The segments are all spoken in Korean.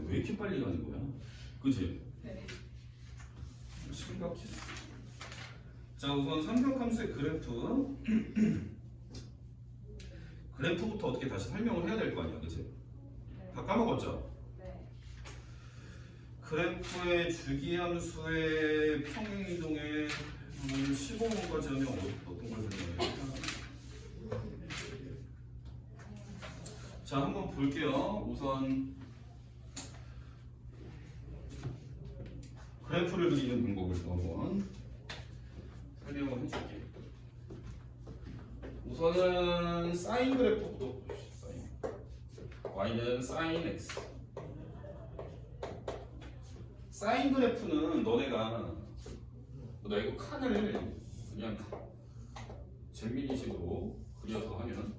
왜 이렇게 빨리 가는 거야? 그치? 네. 심각했어. 자, 우선 삼각함수의 그래프. 그래프부터 어떻게 다시 설명을 해야 될 거 아니야, 그치? 다 까먹었죠? 네. 그래프의 주기함수의 평행이동에 15번까지 하면 어떤 걸 설명해요? 자, 한번 볼게요. 우선 그래프를 그리는 방법을 또 한번 설명을 해줄게. 우선은 사인 그래프부터 봅시다. y는 sin x. 사인 그래프는 너네가 이거 칸을 그냥 젤미니식으로 그려서 하면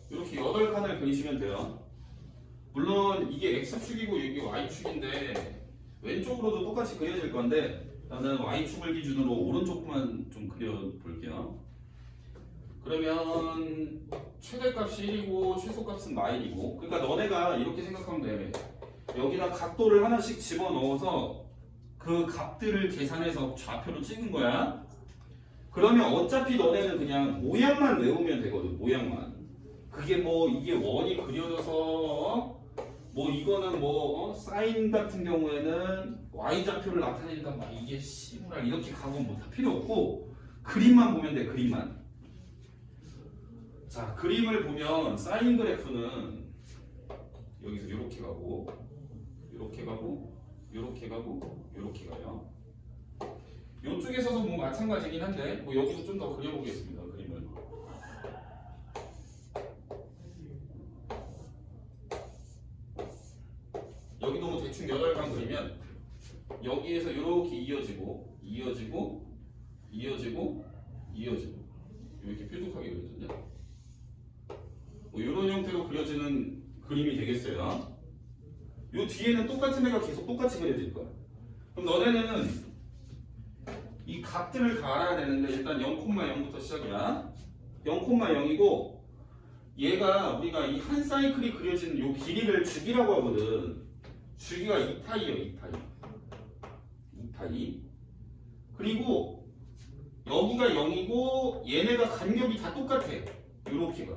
이렇게 8칸을 그리시면 돼요. 물론 이게 x축이고 여기 y축인데 왼쪽으로도 똑같이 그려질 건데 나는 y축을 기준으로 오른쪽만 좀 그려볼게요. 그러면 최대값이 1이고 최소값은 마일이고, 그러니까 너네가 이렇게 생각하면 돼. 여기다 각도를 하나씩 집어넣어서 그 값들을 계산해서 좌표로 찍은 거야. 그러면 어차피 너네는 그냥 모양만 외우면 되거든. 모양만. 그게 뭐 이게 원이 그려져서 뭐 이거는 뭐 사인 같은 경우에는 y좌표를 나타내니까 막 이게 C구나 이렇게 가고 뭐 다 필요 없고 그림만 보면 돼. 그림만. 자, 그림을 보면 사인 그래프는 여기서 이렇게 가고 이렇게 가고 이렇게 가고 이렇게 가요. 이쪽에서도 뭐 마찬가지긴 한데 뭐 여기도 좀 더 그려보겠습니다. 그림을. 여기도 뭐 대충 8강 그리면 여기에서 이렇게 이어지고 이어지고 이어지고 이어지고 이렇게 뾰족하게 그려졌냐? 뭐 이런 형태로 그려지는 그림이 되겠어요. 요 뒤에는 똑같은 애가 계속 똑같이 그려질 거야. 그럼 너네는 이 값들을 다 알아야 되는데 일단 0,0부터 시작이야. 0,0이고 얘가 우리가 이 한 사이클이 그려지는 요 길이를 주기라고 하거든. 주기가 2파이예요. 2파이. 그리고 여기가 0이고 얘네가 간격이 다 똑같아. 요렇게가.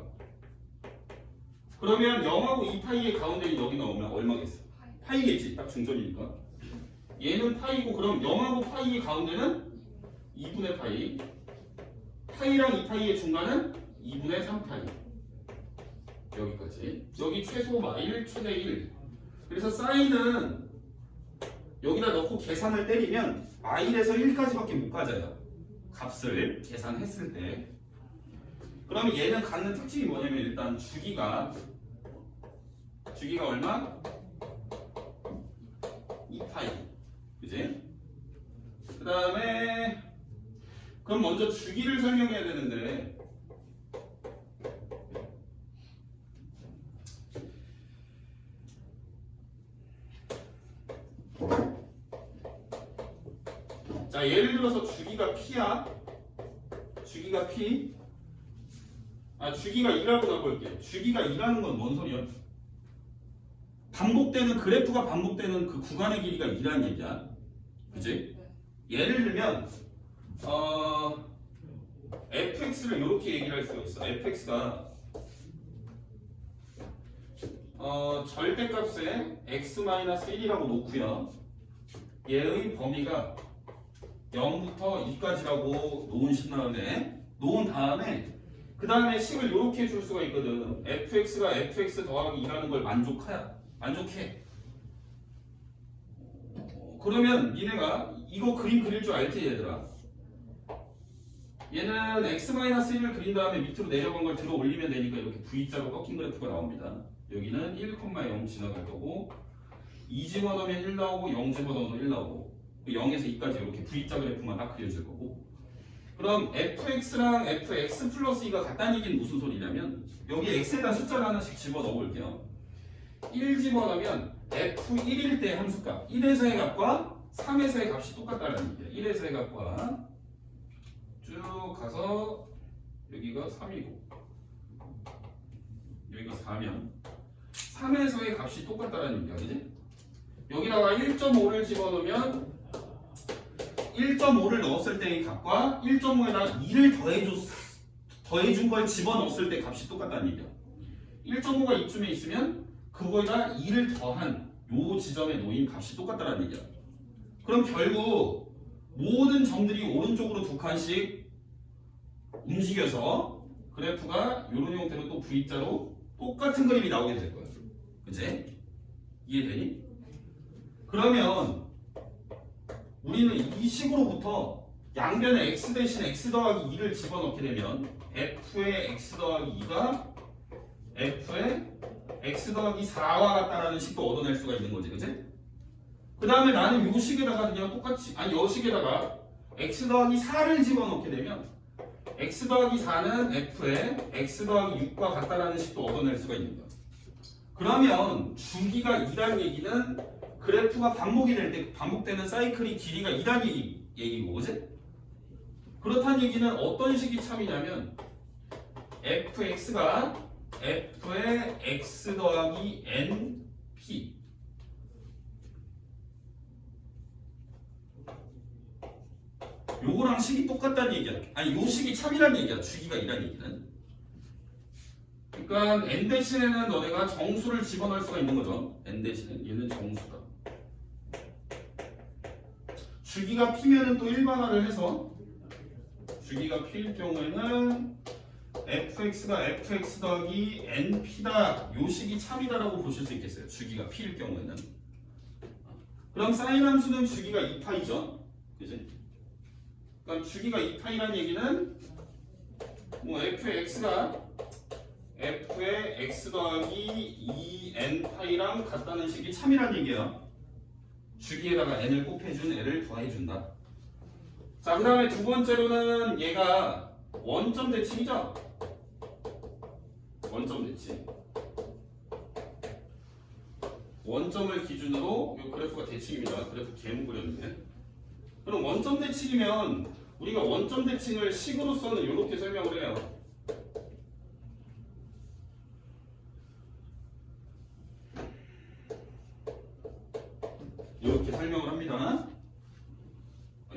그러면 0하고 2파이의 가운데 여기 나오면 얼마겠어? 파이겠지. 딱 중점이니까. 얘는 파이고 그럼 0하고 파이의 가운데는 2분의 파이. 파이랑 2파이의 중간은 2분의 3파이. 여기까지. 여기 최소 마일, 최대 1. 그래서 사인은 여기다 넣고 계산을 때리면 마일에서 1까지밖에 못 가져요. 값을 계산했을 때. 그러면 얘는 갖는 특징이 뭐냐면 일단 주기가 얼마? 2파이. 그지? 그 다음에 그럼 먼저 주기를 설명해야 되는데 자, 예를 들어서 주기가 P야. 주기가 P. 주기가 2라고 나볼게. 주기가 2라는 건 뭔 소리야? 반복되는 그래프가 반복되는 그 구간의 길이가 2라는 얘기야. 그치? 예를 들면 fx를 이렇게 얘기를 할 수가 있어. fx가 절대값에 x-1이라고 놓고요. 얘의 범위가 0부터 2까지라고 놓은 다음에 그 다음에 식을 이렇게 줄 수가 있거든. fx가 fx 더하기 2라는 걸 만족해. 그러면 니네가 이거 그림 그릴 줄 알지 얘들아? 얘는 x-1을 그린 다음에 밑으로 내려간 걸 들어 올리면 되니까 이렇게 V자로 꺾인 그래프가 나옵니다. 여기는 1,0 지나갈 거고 2 집어넣으면 1 나오고 0 집어넣으면 1 나오고 0에서 2까지 이렇게 V자 그래프만 딱 그려질 거고, 그럼 fx랑 fx 플러스 2가 같다는 얘기는 무슨 소리냐면 여기 x에다 숫자를 하나씩 집어넣어 볼게요. 1 집어넣으면 f1일 때 함수값 1에서의 값과 3에서의 값이 똑같다는 얘기예요. 1에서의 값과 쭉 가서 여기가 3이고 여기 4면 3에서의 값이 똑같다는 얘기야, 그지? 여기다가 1.5를 집어넣으면 1.5를 넣었을 때의 값과 1.5에다가 2를 더해준 걸 집어넣었을 때 값이 똑같다는 얘기야. 1.5가 이쯤에 있으면 그거에다 2를 더한 요 지점에 놓인 값이 똑같다는 얘기야. 그럼 결국 모든 점들이 오른쪽으로 두 칸씩 움직여서 그래프가 이런 형태로 또 V자로 똑같은 그림이 나오게 될 거야. 그치? 이해되니? 그러면 우리는 이 식으로부터 양변에 x 대신 x 더하기 2를 집어넣게 되면 f의 x 더하기 2가 f의 x 더하기 4와 같다라는 식도 얻어낼 수가 있는 거지, 그치? 그 다음에 나는 요 식에다가 그냥 똑같이, 아니 요 식에다가 x 더하기 4를 집어넣게 되면 x 더하기 4는 f의 x 더하기 6과 같다라는 식도 얻어낼 수가 있는 거야. 그러면 주기가 2라는 얘기는 그래프가 반복이 될 때 반복되는 사이클이 길이가 2라는 얘기고, 그치? 그렇다는 얘기는 어떤 식이 참이냐면 fx가 f의 x 더하기 np 요거랑 식이 똑같다는 얘기야. 아니 요 식이 참이라는 얘기야. 주기가 2라는 얘기는. 그러니까 n 대신에는 너네가 정수를 집어넣을 수가 있는 거죠. n 대신에 얘는 정수다. 주기가 p면은 또 일반화를 해서 주기가 p일 경우에는 fx가 fx 더하기 np다. 요 식이 참이다라고 보실 수 있겠어요. 주기가 p일 경우에는. 그럼 사인 함수는 주기가 2파이죠. 그지? 그러니까 주기가 2파이라는 얘기는 뭐 fx가 f의 x 더하기 2n파이랑 같다는 식이 참이라는 얘기예요. 주기에다가 n을 곱해준 n을 더해준다. 자, 그 다음에 두 번째로는 얘가 원점 대칭이죠. 원점 대칭. 원점을 기준으로 이 그래프가 대칭입니다. 그래프 개무 그렸는데. 그럼 원점 대칭이면 우리가 원점 대칭을 식으로서는 이렇게 설명을 해요. 이렇게 설명을 합니다.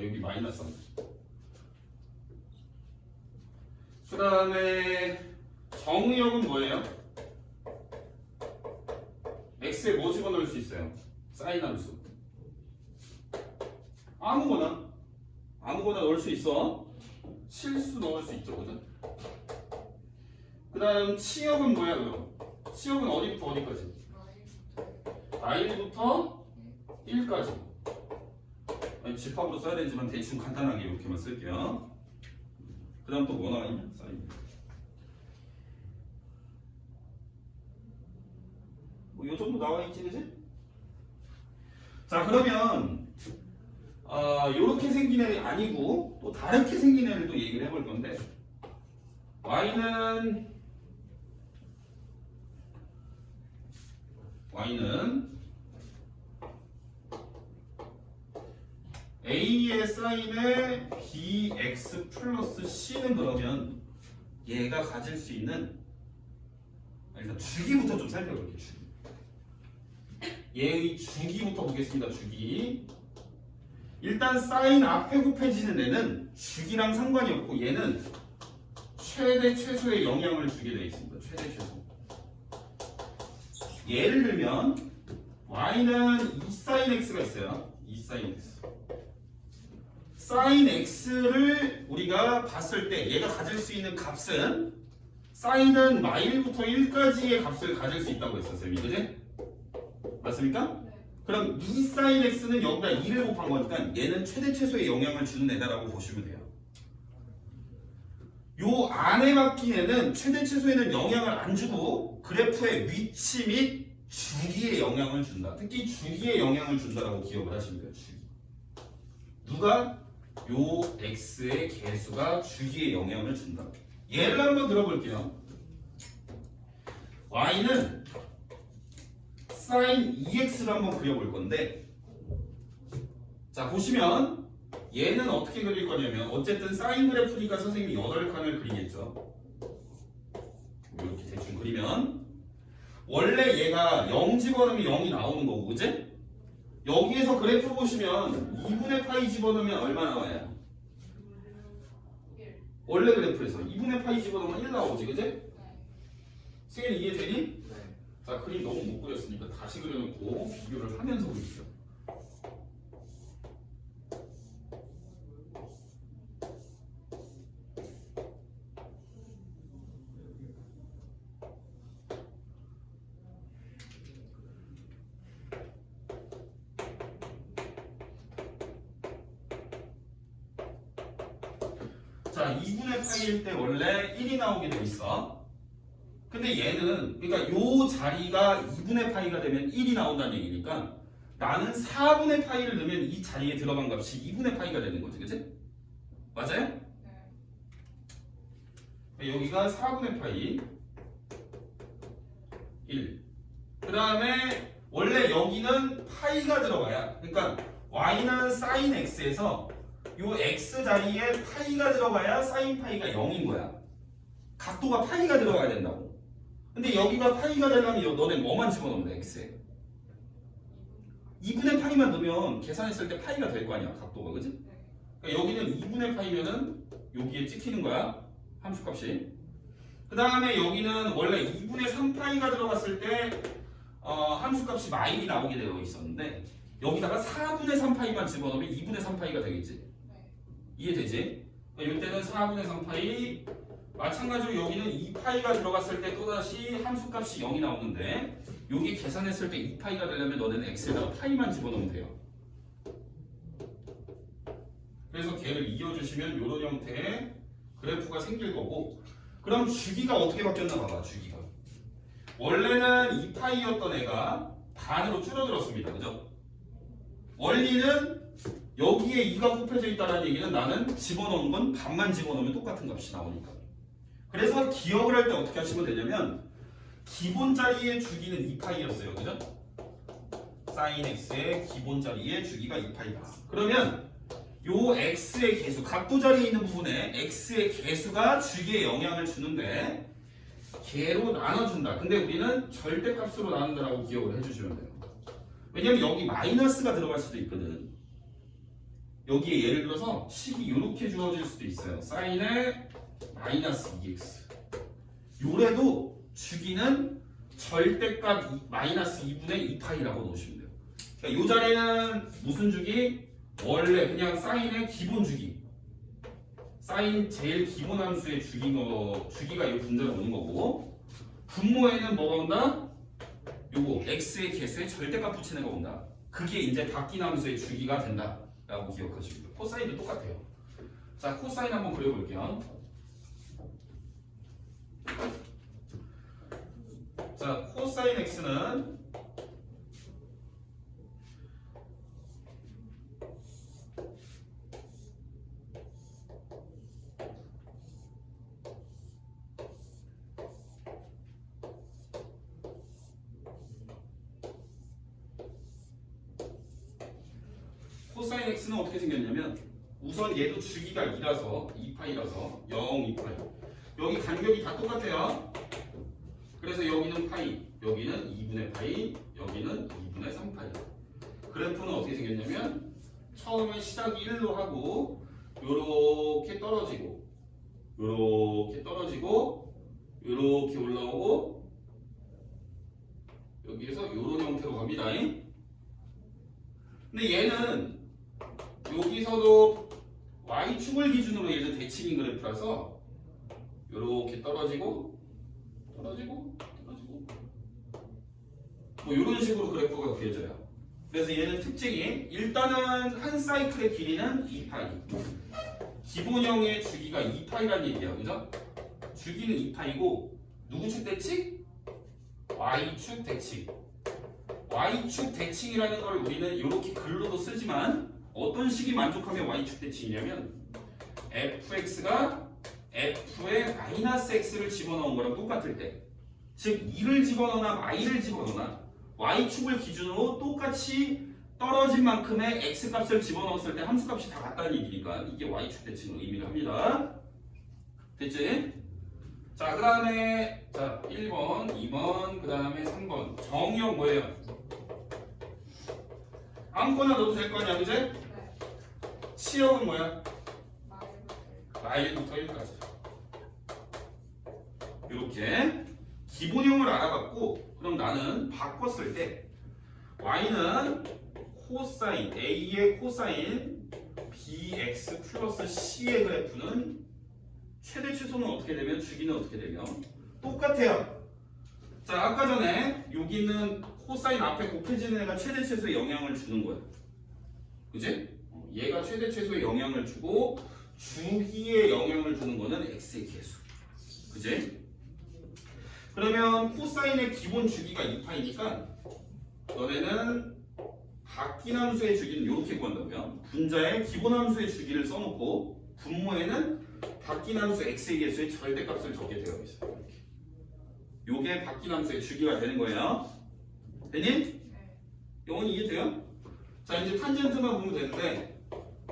여기 마이너스 3. 그 다음에 정의역은 뭐예요? x에 뭐 집어넣을 수 있어요? 사인 함수. 아무거나 넣을 수 있어. 실수 넣을 수 있죠, 그죠? 그 다음 치역은 뭐야, 그럼? 치역은 어디부터 어디까지? 1부터 1까지. 아니, 집합으로 써야 되지만 대충 간단하게 이렇게만 쓸게요. 그 다음 또 뭐 나와있냐? 사인. 뭐 요 정도 나와있지, 그지? 자, 그러면 요렇게 생긴 애 아니고 또 다르게 생긴 애를 또 얘기를 해볼 건데 y는 a의 사인에 bx 플러스 c는 그러면 얘가 가질 수 있는 일단 주기부터 좀 살펴볼게요. 주기. 얘의 주기부터 보겠습니다. 주기. 일단 사인 앞에 곱해지는 애는 주기랑 상관이 없고 얘는 최대 최소의 영향을 주게 되어 있습니다. 최대 최소. 예를 들면 y는 2sin x가 있어요. 2sin x. sin x를 우리가 봤을 때 얘가 가질 수 있는 값은 sin은 마일부터 1까지의 값을 가질 수 있다고 했었어요. 그지? 맞습니까? 그럼 2sin x는 여기다 2를 곱한 거니까 얘는 최대 최소의 영향을 주는 애다라고 보시면 돼요. 요 안에 박힌 애는 최대 최소에는 영향을 안 주고 그래프의 위치 및 주기에 영향을 준다. 특히 주기에 영향을 준다라고 기억을 하시면 돼요. 주기. 누가? 요 x의 개수가 주기에 영향을 준다. 예를 한번 들어볼게요. y는 sin 2x를 한번 그려볼 건데 자 보시면 얘는 어떻게 그릴 거냐면 어쨌든 sin 그래프니까 선생님이 8칸을 그리겠죠. 이렇게 대충 그리면 원래 얘가 0 집어넣으면 0이 나오는 거고, 그치? 여기에서 그래프 보시면 2분의 파이 집어넣으면 얼마 나와요? 원래 그래프에서 2분의 파이 집어넣으면 1 나오지, 그치? 승현이 이해되니? 네. 자, 그림 너무 못 그렸으니까 다시 그려놓고 비교를 하면서 그릴게요. 자, 2분의 파이일 때 원래 1이 나오게 돼 있어. 근데 얘는 그러니까 요 자리가 2분의 파이가 되면 1이 나온다는 얘기니까 나는 4분의 파이를 넣으면 이 자리에 들어간 값이 2분의 파이가 되는 거지, 그치? 맞아요? 여기가 4분의 파이 1. 그 다음에 원래 여기는 파이가 들어가야, 그러니까 y는 sin x에서 요 x 자리에 파이가 들어가야 sin 파이가 0인 거야. 각도가 파이가 들어가야 된다고. 근데 여기가 파이가 되려면 너네 뭐만 집어넣으면 돼, x에? 2분의 파이만 넣으면 계산했을 때 파이가 될 거 아니야, 각도가, 그지? 그러니까 여기는 2분의 파이면은 여기에 찍히는 거야, 함수값이. 그 다음에 여기는 원래 2분의 3파이가 들어갔을 때 함수값이 마일이 나오게 되어 있었는데 여기다가 4분의 3파이만 집어넣으면 2분의 3파이가 되겠지? 이해되지? 그러니까 이때는 4분의 3파이, 마찬가지로 여기는 2파이가 들어갔을 때 또다시 함수값이 0이 나오는데 여기 계산했을 때 2파이가 되려면 너네는 x에다가 파이만 집어넣으면 돼요. 그래서 걔를 이어주시면 이런 형태의 그래프가 생길 거고, 그럼 주기가 어떻게 바뀌었나 봐봐. 주기가 원래는 2파이였던 애가 반으로 줄어들었습니다, 그죠? 원리는 여기에 2가 곱해져 있다는 얘기는 나는 집어넣은 건 반만 집어넣으면 똑같은 값이 나오니까. 그래서 기억을 할 때 어떻게 하시면 되냐면 기본 자리의 주기는 2파이였어요, 그죠? sin x의 기본 자리의 주기가 2파이다. 그러면 요 x의 개수, 각도 자리에 있는 부분에 x의 개수가 주기에 영향을 주는데 개로 나눠준다. 근데 우리는 절대값으로 나눈다라고 기억을 해주시면 돼요. 왜냐면 여기 마이너스가 들어갈 수도 있거든. 여기에 예를 들어서 식이 이렇게 주어질 수도 있어요. 사인의 마이너스 2x. 요래도 주기는 절대값 마이너스 2분의 2파이라고 놓으시면 돼요. 그러니까 요 자리는 무슨 주기? 원래 그냥 사인의 기본 주기. 사인 제일 기본 함수의 주기가 이 분자로 오는 거고, 분모에는 뭐가 온다? 요거 x의 개수에 절대값 붙이는 거 온다. 그게 이제 바뀐 함수의 주기가 된다 라고 기억하시고요. 코사인도 똑같아요. 자, 코사인 한번 그려볼게요. 자, 코사인 x는 코사인 x는 어떻게 생겼냐면 우선 얘도 주기가 2라서 2파이라서 0, 2파이. 여기 간격이 다 똑같아요. 그래서 여기는 파이, 여기는 2분의 파이, 여기는 2분의 3파이. 그래프는 어떻게 생겼냐면 처음에 시작이 1로 하고 요렇게 떨어지고 요렇게 떨어지고 요렇게 올라오고 여기에서 요런 형태로 갑니다. 근데 얘는 여기서도 y축을 기준으로 얘는 대칭인 그래프라서 요렇게 떨어지고 떨어지고 떨어지고 뭐 이런 식으로 그래프가 그려져요. 그래서 얘는 특징이 일단은 한 사이클의 길이는 2파이. 기본형의 주기가 2파이라는 얘기예요, 그죠? 주기는 2파이고 누구 축 대칭? y축 대칭. y축 대칭이라는 걸 우리는 이렇게 글로도 쓰지만 어떤 식이 만족하면 y축 대칭이냐면 fx가 f에 마이너스 x를 집어넣은 거랑 똑같을 때, 즉 2를 집어넣거나 y를 집어넣거나 y축을 기준으로 똑같이 떨어진 만큼의 x값을 집어넣었을 때 함수값이 다 같다는 얘기니까 이게 y축 대칭을 의미를 합니다. 됐지? 자, 그 다음에 자 1번, 2번, 그 다음에 3번. 정의역 뭐예요? 아무거나 넣어도 될 거 아니야, 그지? 네. 시역은 뭐야? 말부터 마일부터 1까지. 이렇게 기본형을 알아봤고, 그럼 나는 바꿨을 때 y는 코사인 a의 코사인 bx 플러스 c의 그래프는 최대 최소는 어떻게 되면 주기는 어떻게 되면 똑같아요. 자, 아까 전에 여기 있는 코사인 앞에 곱해지는 애가 최대 최소의 영향을 주는 거야. 그지? 얘가 최대 최소의 영향을 주고 주기에 영향을 주는 거는 x의 계수. 그지? 그러면 코사인의 기본 주기가 2파이니까 너네는 바뀐 함수의 주기는 이렇게 구한다고요. 분자에 기본 함수의 주기를 써놓고 분모에는 바뀐 함수 x의 계수의 절대값을 적게 되어 있어요. 이렇게. 요게 바뀐 함수의 주기가 되는 거예요. 되니? 네. 영원히 이해돼요? 자, 이제 탄젠트만 보면 되는데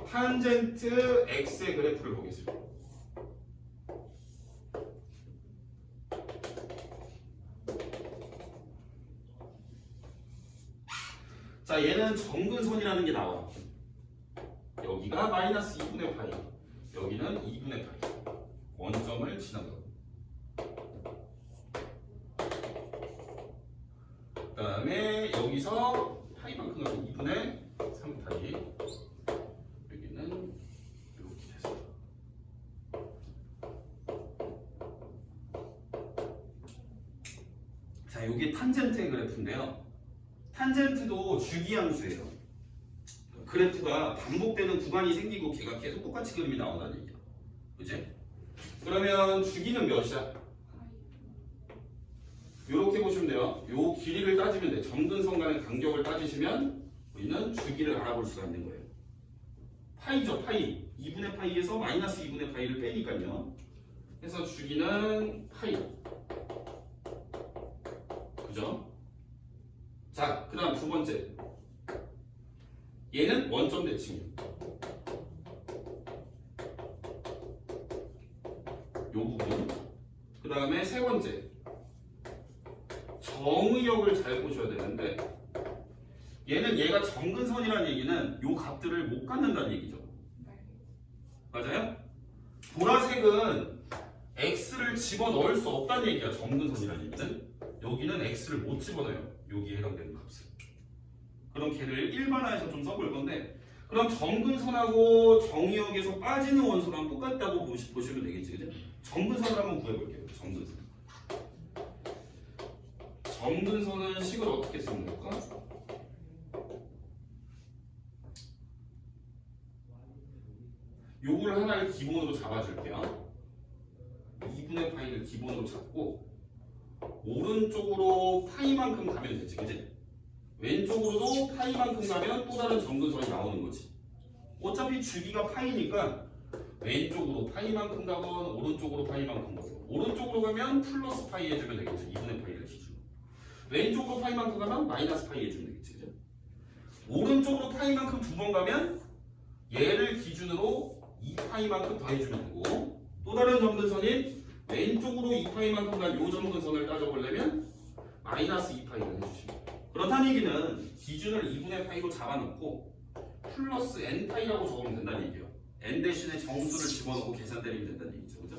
탄젠트 x의 그래프를 보겠습니다. 자, 얘는 정근선이라는 게 나와. 여기가 마이너스 2분의 파이, 여기는 2분의 파이. 원점을 지나가고. 그 다음에 여기서 파이만큼 가면 2분의 3파이. 여기는 이렇게 됐어요. 자, 여기 탄젠트의 그래프인데요. 탄젠트도 주기함수예요. 그래프가 반복되는 구간이 생기고 걔가 계속 똑같이 그림이 나온다는 얘기야. 그지? 그러면 주기는 몇이야? 이렇게 보시면 돼요. 요 길이를 따지면 돼. 점근선 간의 간격을 따지시면 우리는 주기를 알아볼 수가 있는 거예요. 파이죠, 파이. 2분의 파이에서 마이너스 2분의 파이를 빼니까요. 그래서 주기는 파이. 그죠? 자, 그 다음 두 번째. 얘는 원점 대칭이에요. 요 부분. 그 다음에 세 번째. 정의역을 잘 보셔야 되는데 얘는 얘가 정근선이라는 얘기는 요 값들을 못 갖는다는 얘기죠. 맞아요? 보라색은 x를 집어넣을 수 없다는 얘기야. 정근선이라는 얘기는 여기는 x를 못 집어넣어요. 여기에 해당되는 값을. 그럼 걔를 일반화해서 좀 써볼 건데 그럼 정근선하고 정의역에서 빠지는 원소랑 똑같다고 보시면 되겠지. 그죠? 정근선을 한번 구해볼게요. 정근선. 정근선은 식을 어떻게 쓰는 걸까? 요걸 하나를 기본으로 잡아줄게요. 2분의 파이를 기본으로 잡고 오른쪽으로 파이만큼 가면 되지, 그지? 왼쪽으로도 파이만큼 가면 또 다른 정근선이 나오는 거지. 어차피 주기가 파이니까 왼쪽으로 파이만큼 가건 오른쪽으로 파이만큼 가건 오른쪽으로 가면 플러스 파이 해주면 되겠죠. 2분의 파이를 기준으로. 왼쪽으로 파이만큼 가면 마이너스 파이 해주면 되겠지, 그죠? 오른쪽으로 파이만큼 두 번 가면 얘를 기준으로 2파이만큼 더 해주면 되고 또 다른 정근선인 왼쪽으로 2파이만큼 간 요 정근선을 따져보려면 마이너스 2파이를 해주시면 돼요. 그렇다는 얘기는 기준을 2분의 파이로 잡아놓고 플러스 n파이라고 적으면 된다는 얘기예요. n 대신에 정수를 집어넣고 계산 때리면 된다는 얘기죠. 그죠?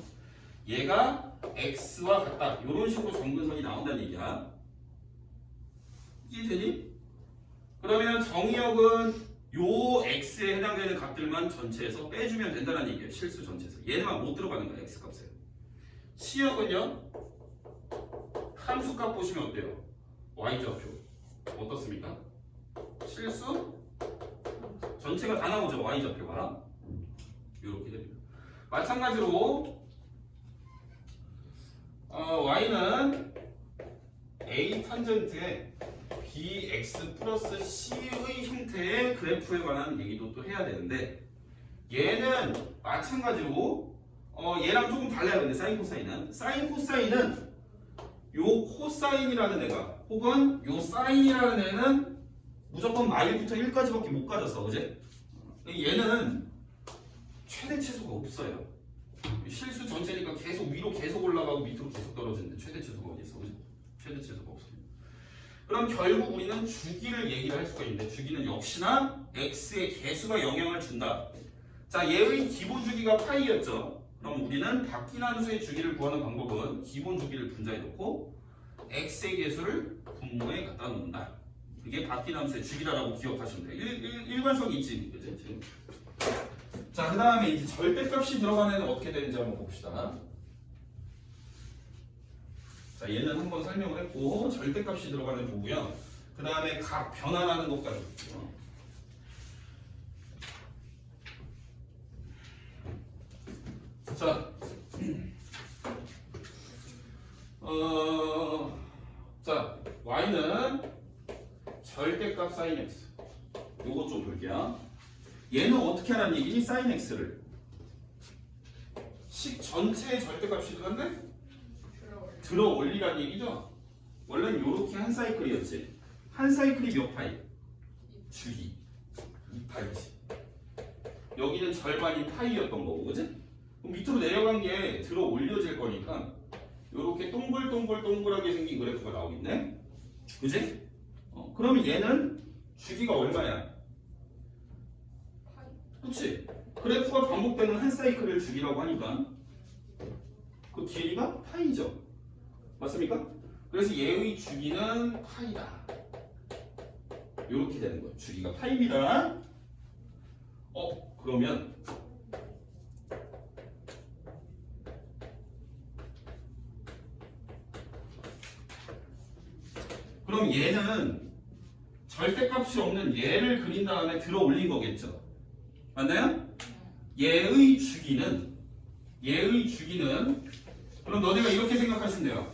얘가 x와 같다. 이런 식으로 정근선이 나온다는 얘기야. 이해되니? 그러면 정의역은 요 x에 해당되는 값들만 전체에서 빼주면 된다는 얘기예요. 실수 전체에서. 얘네만 못 들어가는 거야. x 값에. 시역은요. 함수값 보시면 어때요? y좌표. 어떻습니까? 실수? 전체가 다 나오죠. y좌표가. 이렇게 됩니다. 마찬가지로 y는 a 탄젠트에 bx 플러스 c의 형태의 그래프에 관한 얘기도 또 해야 되는데 얘는 마찬가지로 얘랑 조금 달라요. 근데 사인 코사인은 요 코사인이라는 애가 혹은 요 사인이라는 애는 무조건 마일부터 1까지밖에 못 가졌어. 그지? 얘는 최대 최소가 없어요. 실수 전체니까 계속 위로 계속 올라가고 밑으로 계속 떨어지는데 최대 최소가 어디 있어? 그지? 최대 최소가 없습니다. 그럼 결국 우리는 주기를 얘기를 할 수가 있는데 주기는 역시나 x의 개수가 영향을 준다. 자, 얘의 기본 주기가 파이였죠. 그럼 우리는 바뀐 함수의 주기를 구하는 방법은 기본 주기를 분자에 넣고 x의 개수를 분모에 갖다 놓는다. 그게 바뀐 함수의 주기라고 기억하시면 돼요. 일관성이 있지, 그지? 지금. 자, 그 다음에 이제 절대값이 들어간 애는 어떻게 되는지 한번 봅시다. 자, 얘는 한번 설명을 했고 절대값이 들어가는 보고요. 그 다음에 각 변환하는 것까지 볼게요. 자, 자, y는 절대값 sin x. 요거 좀 볼게요. 얘는 어떻게 하라는 얘기니? sin x를 식 전체의 절대값이 들어갔네? 들어 올리라는 얘기죠? 원래는 요렇게 한 사이클이었지. 한 사이클이 몇 파이? 주기 2파이지. 여기는 절반이 파이였던 거고, 그지? 그럼 밑으로 내려간 게 들어 올려질 거니까 요렇게 동글동글동글하게 생긴 그래프가 나오겠네? 그지? 그러면 얘는 주기가 얼마야? 그치? 그래프가 반복되는 한 사이클을 주기라고 하니까 그 길이가 파이죠. 맞습니까? 그래서 얘의 주기는 파이다. 이렇게 되는 거예요. 주기가 파이입니다. 그러면 얘는 절대값이 없는 얘를 그린 다음에 들어 올린 거겠죠. 맞나요? 얘의 주기는 그럼 너네가 이렇게 생각하시면 돼요.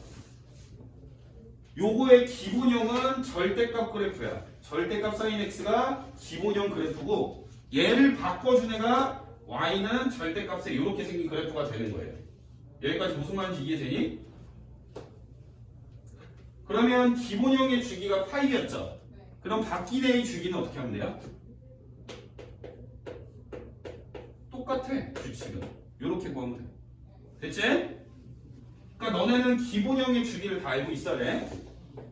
요거의 기본형은 절대값 그래프야. 절대값 sin x가 기본형 그래프고 얘를 바꿔준 애가 y는 절대값에 이렇게 생긴 그래프가 되는 거예요. 여기까지 무슨 말인지 이해되니? 그러면 기본형의 주기가 파이였죠. 그럼 바뀐 애의 주기는 어떻게 하면 돼요? 똑같아. 규칙은 이렇게 구하면 돼. 됐지? 그러니까 너네는 기본형의 주기를 다 알고 있어야 돼.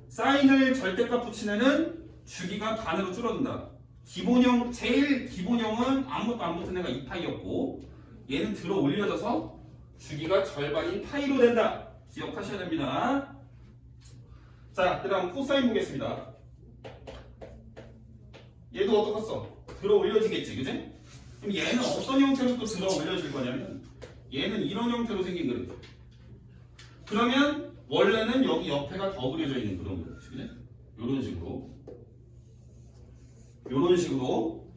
사인을 절대값 붙인 애는 주기가 반으로 줄어든다. 기본형, 제일 기본형은 아무것도 안 붙은 애가 2파이였고 얘는 들어 올려져서 주기가 절반인 파이로 된다. 기억하셔야 됩니다. 자, 그 다음 코사인 보겠습니다. 얘도 어떻겠어? 들어 올려지겠지, 그지? 그럼 얘는 어떤 형태로 또 들어 올려질 거냐면 얘는 이런 형태로 생긴 그래프. 그러면 원래는 여기 옆에가 더 그려져 있는 그런 그래프, 그지? 요런 식으로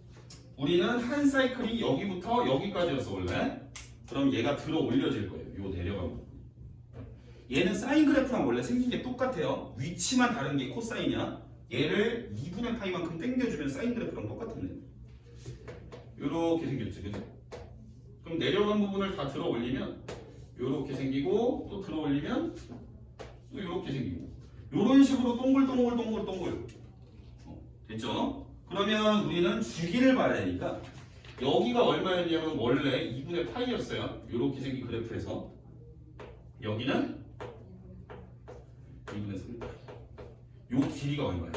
우리는 한 사이클이 여기부터 여기까지였어 원래. 그럼 얘가 들어 올려질 거예요. 요 내려가고. 얘는 사인 그래프랑 원래 생긴 게 똑같아요. 위치만 다른 게 코사인이야. 얘를 2분의 파이만큼 당겨주면 사인 그래프랑 똑같은데. 요렇게 생겼지, 그지? 그럼 내려간 부분을 다 들어 올리면 요렇게 생기고 또 들어 올리면 또 요렇게 생기고 요런 식으로 동글동글 됐죠? 그러면 우리는 주기를 봐야 되니까 여기가 얼마였냐면 원래 2분의 파이였어요. 요렇게 생긴 그래프에서 여기는 2분의 3파이. 요 길이가 얼마야?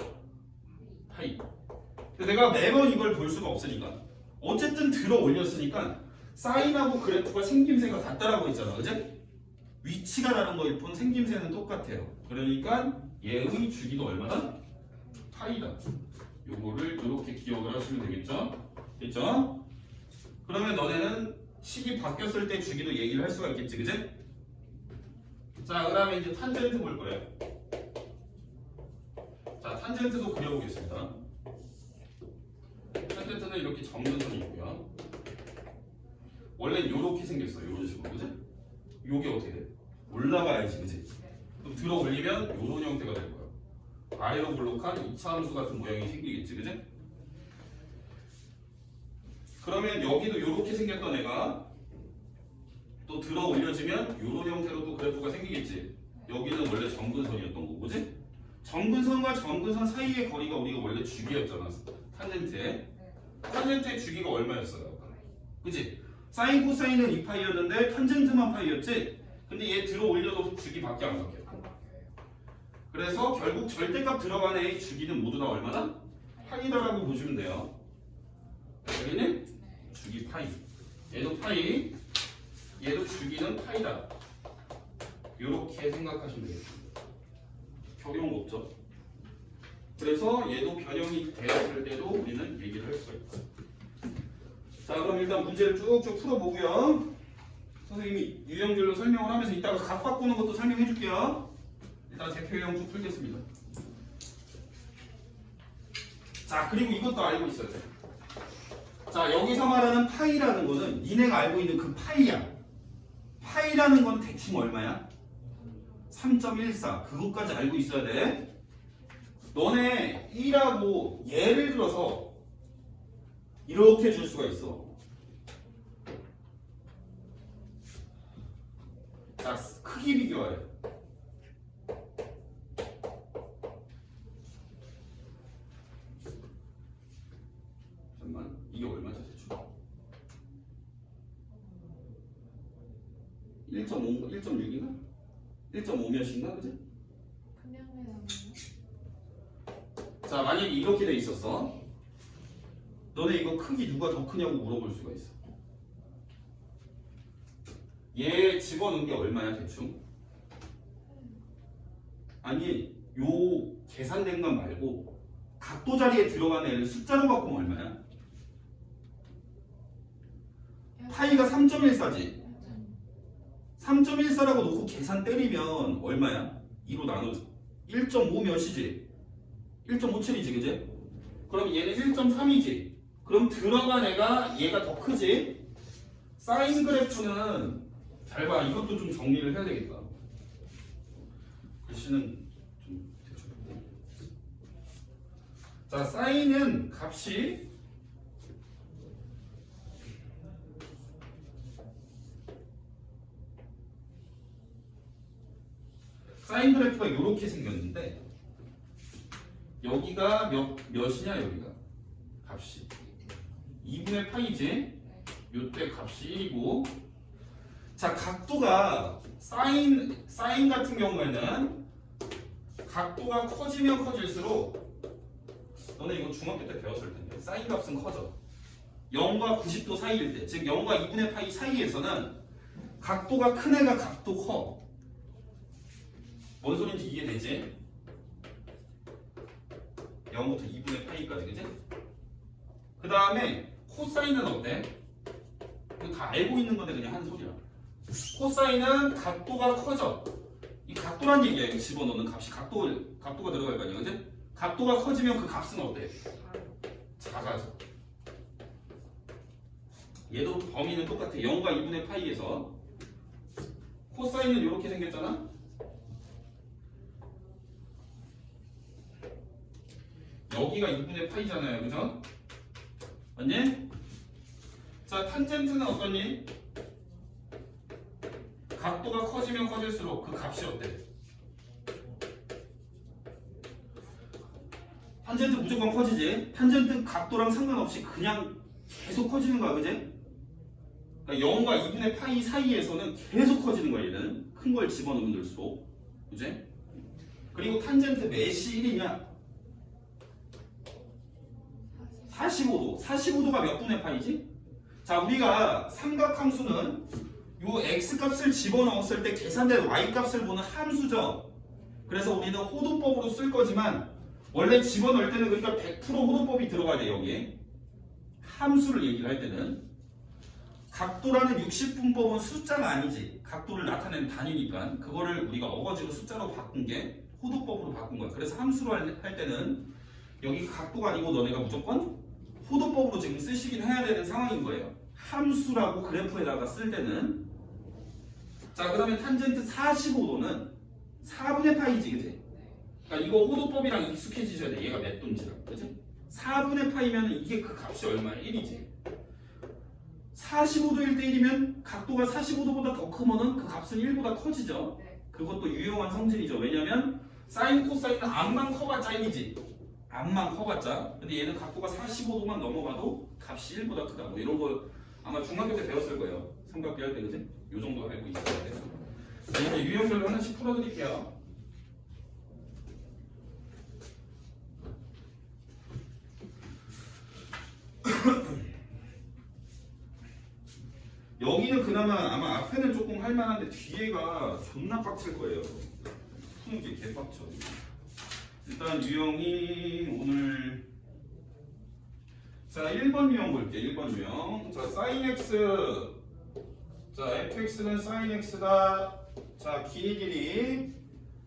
파이. 근데 내가 매번 이걸 볼 수가 없으니까 어쨌든 들어 올렸으니까 사인하고 그래프가 생김새가 같다라고 했잖아, 그지? 위치가 다른 거일 뿐 생김새는 똑같아요. 그러니까 얘의 주기도 얼마다? 파이다. 요거를 이렇게 기억을 하시면 되겠죠? 됐죠? 그러면 너네는 식이 바뀌었을 때 주기도 얘기를 할 수가 있겠지, 그지? 자, 그 다음에 이제 탄젠트 볼 거예요. 자, 탄젠트도 그려보겠습니다. 탄젠트는 이렇게 점근선이 있고요. 원래는 이렇게 생겼어요. 이런 식으로, 그지? 요게 어떻게 돼? 올라가야지, 그지? 그럼 들어 올리면 이런 형태가 될 거예요. 아래로 볼록한 2차 함수 같은 모양이 생기겠지, 그지? 그러면 여기도 이렇게 생겼던 애가 또 들어 올려지면 이런 형태로 또 그래프가 생기겠지. 여기는 원래 점근선이었던 거고, 그지? 점근선과 점근선 사이의 거리가 우리가 원래 주기였잖아. 탄젠트의 주기가 얼마였어요? 그지? 사인 코사인은 2파이였는데 탄젠트만 파이였지? 근데 얘 들어 올려도 주기 밖에 안 바뀌어. 안 바뀌어요. 그래서 결국 절대값 들어간 애의 주기는 모두 다 얼마나? 파이다라고 보시면 돼요. 여기는 네. 주기 파이. 얘도 파이. 얘도 주기는 파이다. 이렇게 생각하시면 되겠습니다. 적용 없죠. 그래서 얘도 변형이 되었을 때도 우리는 얘기를 할 수가 있다. 자, 그럼 일단 문제를 쭉쭉 풀어보고요. 선생님이 유형별로 설명을 하면서 이따가 각 바꾸는 것도 설명해 줄게요. 일단 대표 유형 쭉 풀겠습니다. 자, 그리고 이것도 알고 있어야 돼. 자, 여기서 말하는 파이라는 거는 니네가 알고 있는 그 파이야. 파이라는 건 대충 얼마야? 3.14. 그것까지 알고 있어야 돼. 너네 1하고 예를 들어서 이렇게 줄 수가 있어. 자, 크기 비교해. 잠깐만, 이게 얼마죠 대충? 1.5, 1.6인가? 1.5몇인가, 그지? 그냥 해서는 자, 만약에 이렇게 돼 있었어. 너네 이거 크기 누가 더 크냐고 물어볼 수가 있어. 얘 집어넣은 게 얼마야 대충? 아니, 요 계산된 것 말고 각도 자리에 들어가는 애를 숫자로 바꾸면 얼마야? 파이가 3.14지. 3.14라고 놓고 계산 때리면 얼마야? 2로 나눠 1.5 몇이지? 1.57이지, 그지? 그럼 얘는 1.3이지. 그럼 들어간 애가 얘가 더 크지? 사인 그래프는 잘 봐. 이것도 좀 정리를 해야 되겠다. 글씨는 좀 대충. 자, 사인은 값이 사인 그래프가 이렇게 생겼는데 여기가 몇이냐 여기가 값이 2분의 파이지. 요때 값이 1이고 자 각도가 사인 같은 경우에는 각도가 커지면 커질수록 너네 이거 중학교 때 배웠을 텐데 사인 값은 커져. 0과 90도 사이일 때, 즉 0과 2분의 파이 사이에서는 각도가 큰 애가 각도 커. 뭔 소린지 이해되지? 0부터 2분의 파이까지, 그지? 그 다음에 코사인은 어때? 이거 다 알고 있는 건데 그냥 하는 소리야. 코사인은 각도가 커져. 이 각도란 얘기야. 이거 집어넣는 값이 각도가 들어갈 거 아니야, 그지? 각도가 커지면 그 값은 어때? 작아져. 얘도 범위는 똑같아. 0과 2분의 파이에서 코사인은 이렇게 생겼잖아. 여기가 2분의 파이잖아요, 그죠? 맞니? 자, 탄젠트는 어떠니? 각도가 커지면 커질수록 그 값이 어때? 탄젠트 무조건 커지지? 탄젠트 각도랑 상관없이 그냥 계속 커지는 거야, 그지? 그러니까 0과 2분의 파이 사이에서는 계속 커지는 거야, 얘는. 큰 걸 집어넣으면 넣을수록. 그지? 그리고 탄젠트 몇이 1이냐? 45도. 45도가 몇 분의 파이지? 자, 우리가 삼각함수는 요 x값을 집어넣었을 때 계산된 y값을 보는 함수죠. 그래서 우리는 호도법으로 쓸 거지만 원래 집어넣을 때는 그러니까 100% 호도법이 들어가야 돼, 여기에. 함수를 얘기를 할 때는. 각도라는 60분법은 숫자가 아니지. 각도를 나타내는 단위니까 그거를 우리가 어거지로 숫자로 바꾼 게 호도법으로 바꾼 거야. 그래서 함수로 할 때는 여기 각도가 아니고 너네가 무조건 호도법으로 지금 쓰시긴 해야 되는 상황인 거예요. 함수라고 그래프에다가 쓸 때는. 자, 그 다음에 탄젠트 45도는 4분의 파이지, 그지? 그러니까 이거 호도법이랑 익숙해지셔야 돼. 얘가 몇 도인지랑, 그지? 4분의 파이면 이게 그 값이 얼마야? 1이지. 45도일 때 1이면 각도가 45도보다 더 크면은 그 값은 1보다 커지죠. 그것도 유용한 성질이죠. 왜냐면 사인 코사인은 앞만 커봤자 1이지. 앞만 커봤자. 근데 얘는 각도가 45도만 넘어가도 값이 1보다 크다. 뭐 이런 거 아마 중학교 때 배웠을 거예요. 삼각비 할 때, 그지? 요 정도 알고 있어야 돼. 자, 이제 유형별로 하나씩 풀어드릴게요. 여기는 그나마 아마 앞에는 조금 할만한데 뒤에가 존나 빡칠 거예요. 푸는 게 개빡쳐. 일단 유형이 오늘 자 1번 유형 볼게. 1번 유형. 자 sin x 자 fx는 sin x다. 자 길이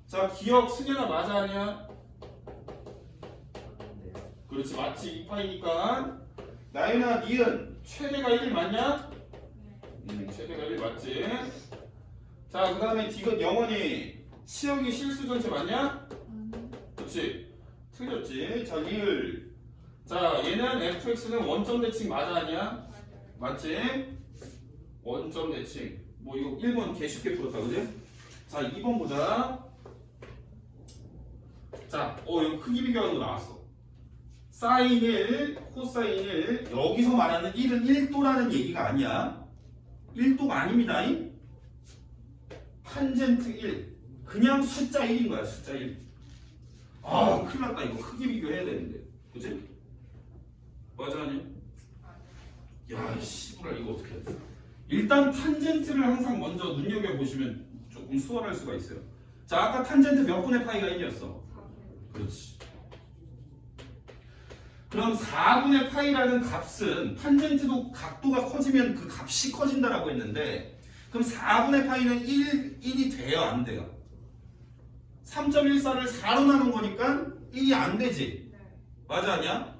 자 기억 승현아 맞아 아니야? 그렇지 맞지 2파이니까 나연아 니은 최대가 1 맞냐? 최대가 1 맞지? 자 그 다음에 디귿 영원히 치역이 실수 전체 맞냐? 그렇지 틀렸지. 자 리을 자 얘는 fx는 원점 대칭 맞아 아니야? 맞지? 원점 대칭 뭐 이거 1번 개 쉽게 풀었다 그지? 자 2번 보자. 자 이거 크기 비교하는 거 나왔어. 사인 1, 코사인 1 여기서 말하는 1은 1도라는 얘기가 아니야. 1도가 아닙니다. 탄젠트 1 그냥 숫자 1인 거야. 숫자 1. 아 큰일 났다. 이거 크기 비교해야 되는데 그치? 맞아 아니야? 야 씨발 이거 어떻게 해. 일단 탄젠트를 항상 먼저 눈여겨보시면 조금 수월할 수가 있어요. 자 아까 탄젠트 몇 분의 파이가 1이었어? 그렇지. 그럼 4분의 파이라는 값은 탄젠트도 각도가 커지면 그 값이 커진다라고 했는데 그럼 4분의 파이는 1이 돼요? 안 돼요? 3.14를 4로 나눈 거니까 1이 안 되지? 맞아 아니야?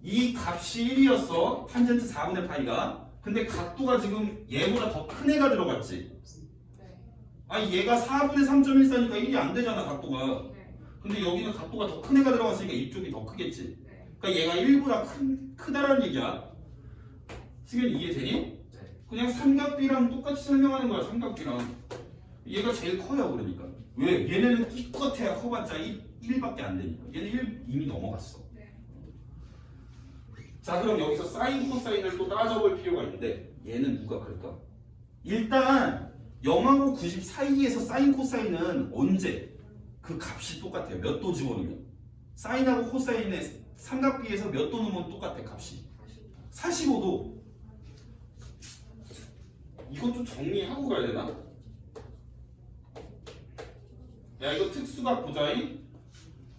이 값이 1이었어 탄젠트 4분의 파이가. 근데 각도가 지금 얘보다 더 큰 애가 들어갔지? 아니 얘가 4분의 3.14니까 1이 안 되잖아 각도가. 근데 여기는 각도가 더 큰 애가 들어갔으니까 이쪽이 더 크겠지. 그러니까 얘가 1보다 크다라는 얘기야. 승현이 이해되니? 그냥 삼각비랑 똑같이 설명하는 거야. 삼각비랑 얘가 제일 커요. 그러니까 왜? 얘네는 기껏해야 커봤자 1밖에 안 되니까. 얘는 1 이미 넘어갔어. 자 그럼 여기서 사인 코사인을 또 따져볼 필요가 있는데 얘는 누가 클까? 일단 0하고 90 사이에서 사인 코사인은 언제 그 값이 똑같아요. 몇 도 집어넣으면 사인하고 코사인의 삼각비에서 몇 도 넣으면 똑같아 값이 45도. 이것 좀 정리하고 가야 되나? 야 이거 특수각 보자이.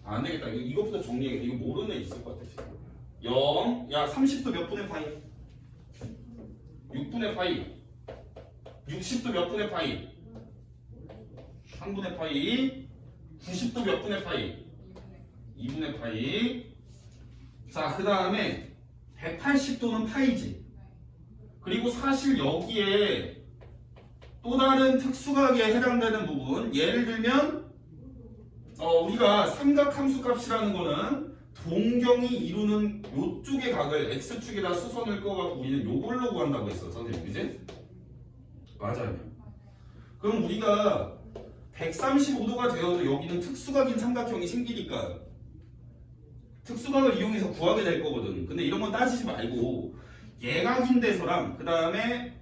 안 되겠다. 이것부터 정리해. 이거 모르는 애 있을 것 같아 지금. 0. 야 30도 몇 분의 파이? 6분의 파이. 60도 몇 분의 파이? 3분의 파이. 90도 몇 분의 파이? 2분의 파이. 자 그 다음에 180도는 파이지. 그리고 사실 여기에 또 다른 특수각에 해당되는 부분, 예를 들면 우리가 삼각함수 값이라는 거는 동경이 이루는 요쪽의 각을 x축에다 수선을 꺼갖고 우리는 요걸로 구한다고 했어 선생님. 그지? 맞아요. 그럼 우리가 135도가 되어도 여기는 특수각인 삼각형이 생기니까 특수각을 이용해서 구하게 될 거거든. 근데 이런 건 따지지 말고 예각인데서랑 그 다음에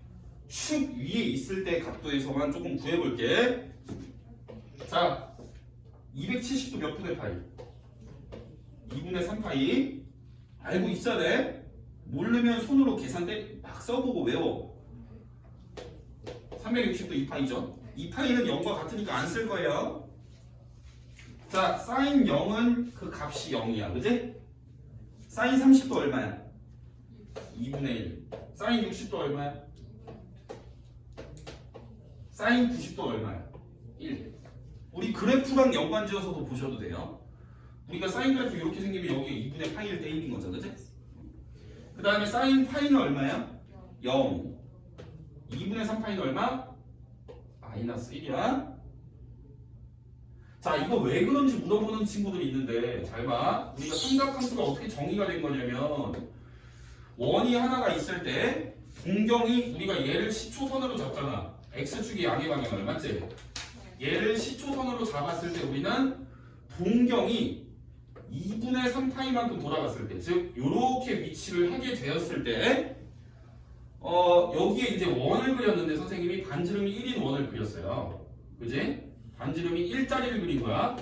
축 위에 있을 때 각도에서만 조금 구해볼게. 자 270도 몇 분의 파이? 2분의 3파이. 알고 있어야 돼. 모르면 손으로 계산대 막 써보고 외워. 360도 2파이죠. 2파이는 0과 같으니까 안 쓸 거예요. 자 사인 0은 그 값이 0이야 그지? 사인 30도 얼마야? 2분의 1. 사인 60도 얼마야? 사인 90도 얼마야? 1. 우리 그래프랑 연관지어서도 보셔도 돼요. 우리가 사인 그래프 이렇게 생기면 여기에 2분의 파이를 떼입는 거죠. 그치? 그 다음에 사인 파이는 얼마야? 0. 2분의 3파이는 얼마? 마이너스 1이야. 자 이거 왜 그런지 물어보는 친구들이 있는데 잘 봐. 우리가 삼각함수가 어떻게 정의가 된 거냐면 원이 하나가 있을 때 동경이 우리가 얘를 시초선으로 잡잖아. x축이 양의 방향을 맞지? 얘를 시초선으로 잡았을 때 우리는 동경이 2분의 3파이만큼 돌아갔을 때, 즉 이렇게 위치를 하게 되었을 때 여기에 이제 원을 그렸는데 선생님이 반지름이 1인 원을 그렸어요. 그지? 반지름이 1짜리를 그린 거야.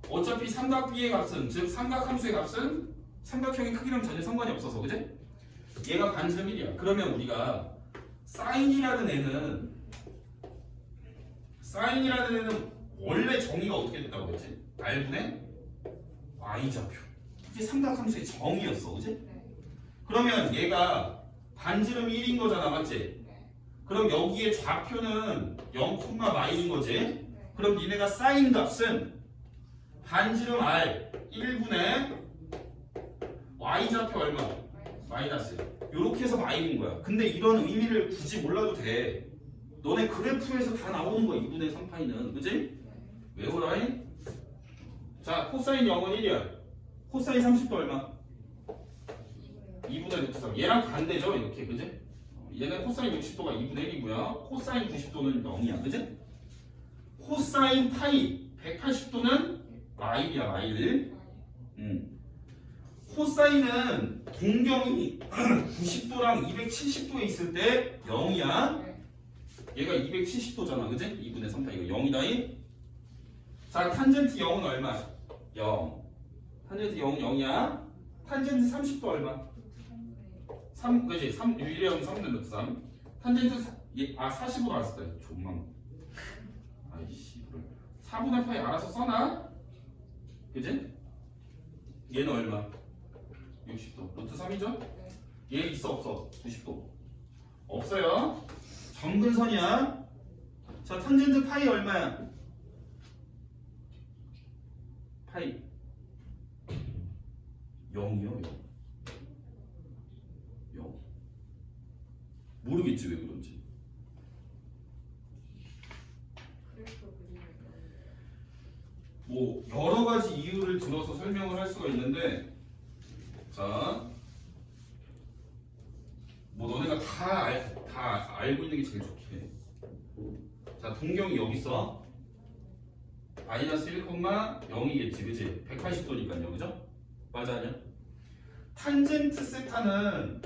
어차피 삼각 B의 값은, 즉 삼각함수의 값은 삼각형의 크기랑 전혀 상관이 없어서, 그지? 얘가 반지름 1이야. 그러면 우리가 사인이라는 애는 원래 정의가 어떻게 됐다고 했지? R분의 Y좌표. 이게 삼각함수의 정의였어, 그지? 네. 그러면 얘가 반지름이 1인 거잖아, 맞지? 네. 그럼 여기에 좌표는 0, 마이인 거지? 네. 그럼 니네가 사인 값은 반지름 R 1분의 Y좌표 얼마? 마이너스. 요렇게 해서 마이인 거야. 근데 이런 의미를 굳이 몰라도 돼. 너네 그래프에서 다 나오는 거야, 2분의 3파이는. 그지? 외우라잉? 자, 코사인 0은 1이야. 코사인 30도 얼마? 2분의 루트 3. 얘랑 반대죠, 이렇게. 그지? 얘는 코사인 60도가 2분의 1이고요. 코사인 90도는 0이야. 그지? 코사인 파이 180도는 마일이야, 마일. 코사인은 동경이 90도랑 270도에 있을 때 0이야. 얘가 270도잖아, 그지? 2분의 3파이가 0이다잉. 자, 탄젠트 0은 얼마? 0. 탄젠트 0은 0이야. 탄젠트 30도 얼마? 3, 그지? 3, 1의 0, 3분의 루트 3. 탄젠트 40으로 알았을 때. 존망. 아이씨. 4분의 파이 알아서 써놔. 그지? 얘는 얼마? 60도. 루트 3이죠? 얘 있어, 없어? 90도. 없어요. 점근선이야. 자, 탄젠트 파이 얼마야? 파이 0이요, 0. 모르겠지 왜 그런지. 뭐 여러 가지 이유를 들어서 설명을 할 수가 있는데, 자, 뭐 너네가 다 알고 있는 게 제일 좋게. 자, 동경이 여기 있어. 마이너스 1,0이겠지, 그지? 180도니까요, 그죠? 맞아, 아니야? 탄젠트 세타는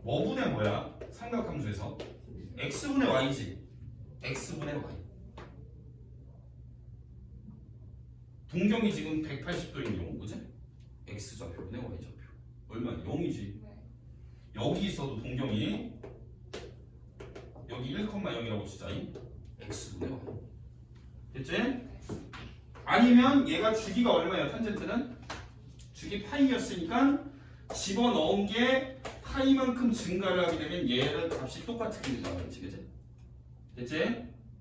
뭐분의 뭐야? 삼각함수에서 x분의 y지. x분의 y. 동경이 지금 180도인 경우, 그지? x좌표분의 y좌표. 얼마야? 0이지. 여기 있어도 동경이 여기 1,0이라고 치자. x분의 y. 됐지? 아니면 얘가 주기가 얼마야? 탄젠트는 주기 파이였으니까 집어넣은 게 파이만큼 증가를 하게 되면 얘는 값이 똑같은 게 나와야지, 그지? 됐지?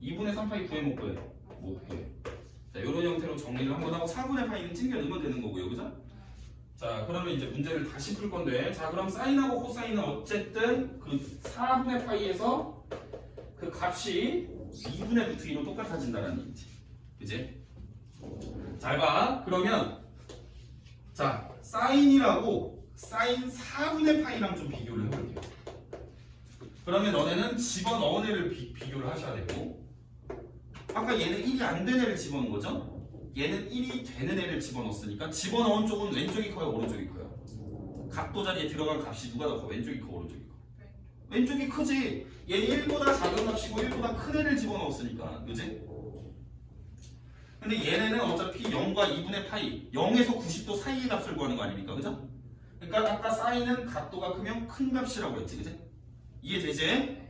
2분의 3파이 구해 못 구해? 못 구해. 자, 이런 형태로 정리를 한번 하고 4분의 파이는 챙겨 넣으면 되는 거고요, 그죠? 자, 그러면 이제 문제를 다시 풀 건데, 자, 그럼 사인하고 코사인은 어쨌든 그 4분의 파이에서 그 값이 2분의 루트 2로 똑같아진다는 얘기지. 그지? 잘 봐. 그러면 자, 사인이라고 사인 4분의 파이랑 좀 비교를 해볼게요. 그러면 너네는 집어넣은 애를 비교를 하셔야 되고, 아까 얘는 1이 안 된 애를 집어넣은 거죠? 얘는 1이 되는 애를 집어넣었으니까 집어넣은 쪽은 왼쪽이 커요, 오른쪽이 커요? 각도 자리에 들어간 값이 누가 더 커? 왼쪽이 커, 오른쪽이 커? 왼쪽이 크지. 얘는 1보다 작은 값이고 1보다 큰 애를 집어넣었으니까, 그지? 근데 얘네는 어차피 0과 2분의 파이, 0에서 90도 사이의 값을 구하는 거 아닙니까, 그죠? 그러니까 아까 사인은 각도가 크면 큰 값이라고 했지, 그지? 이해되지?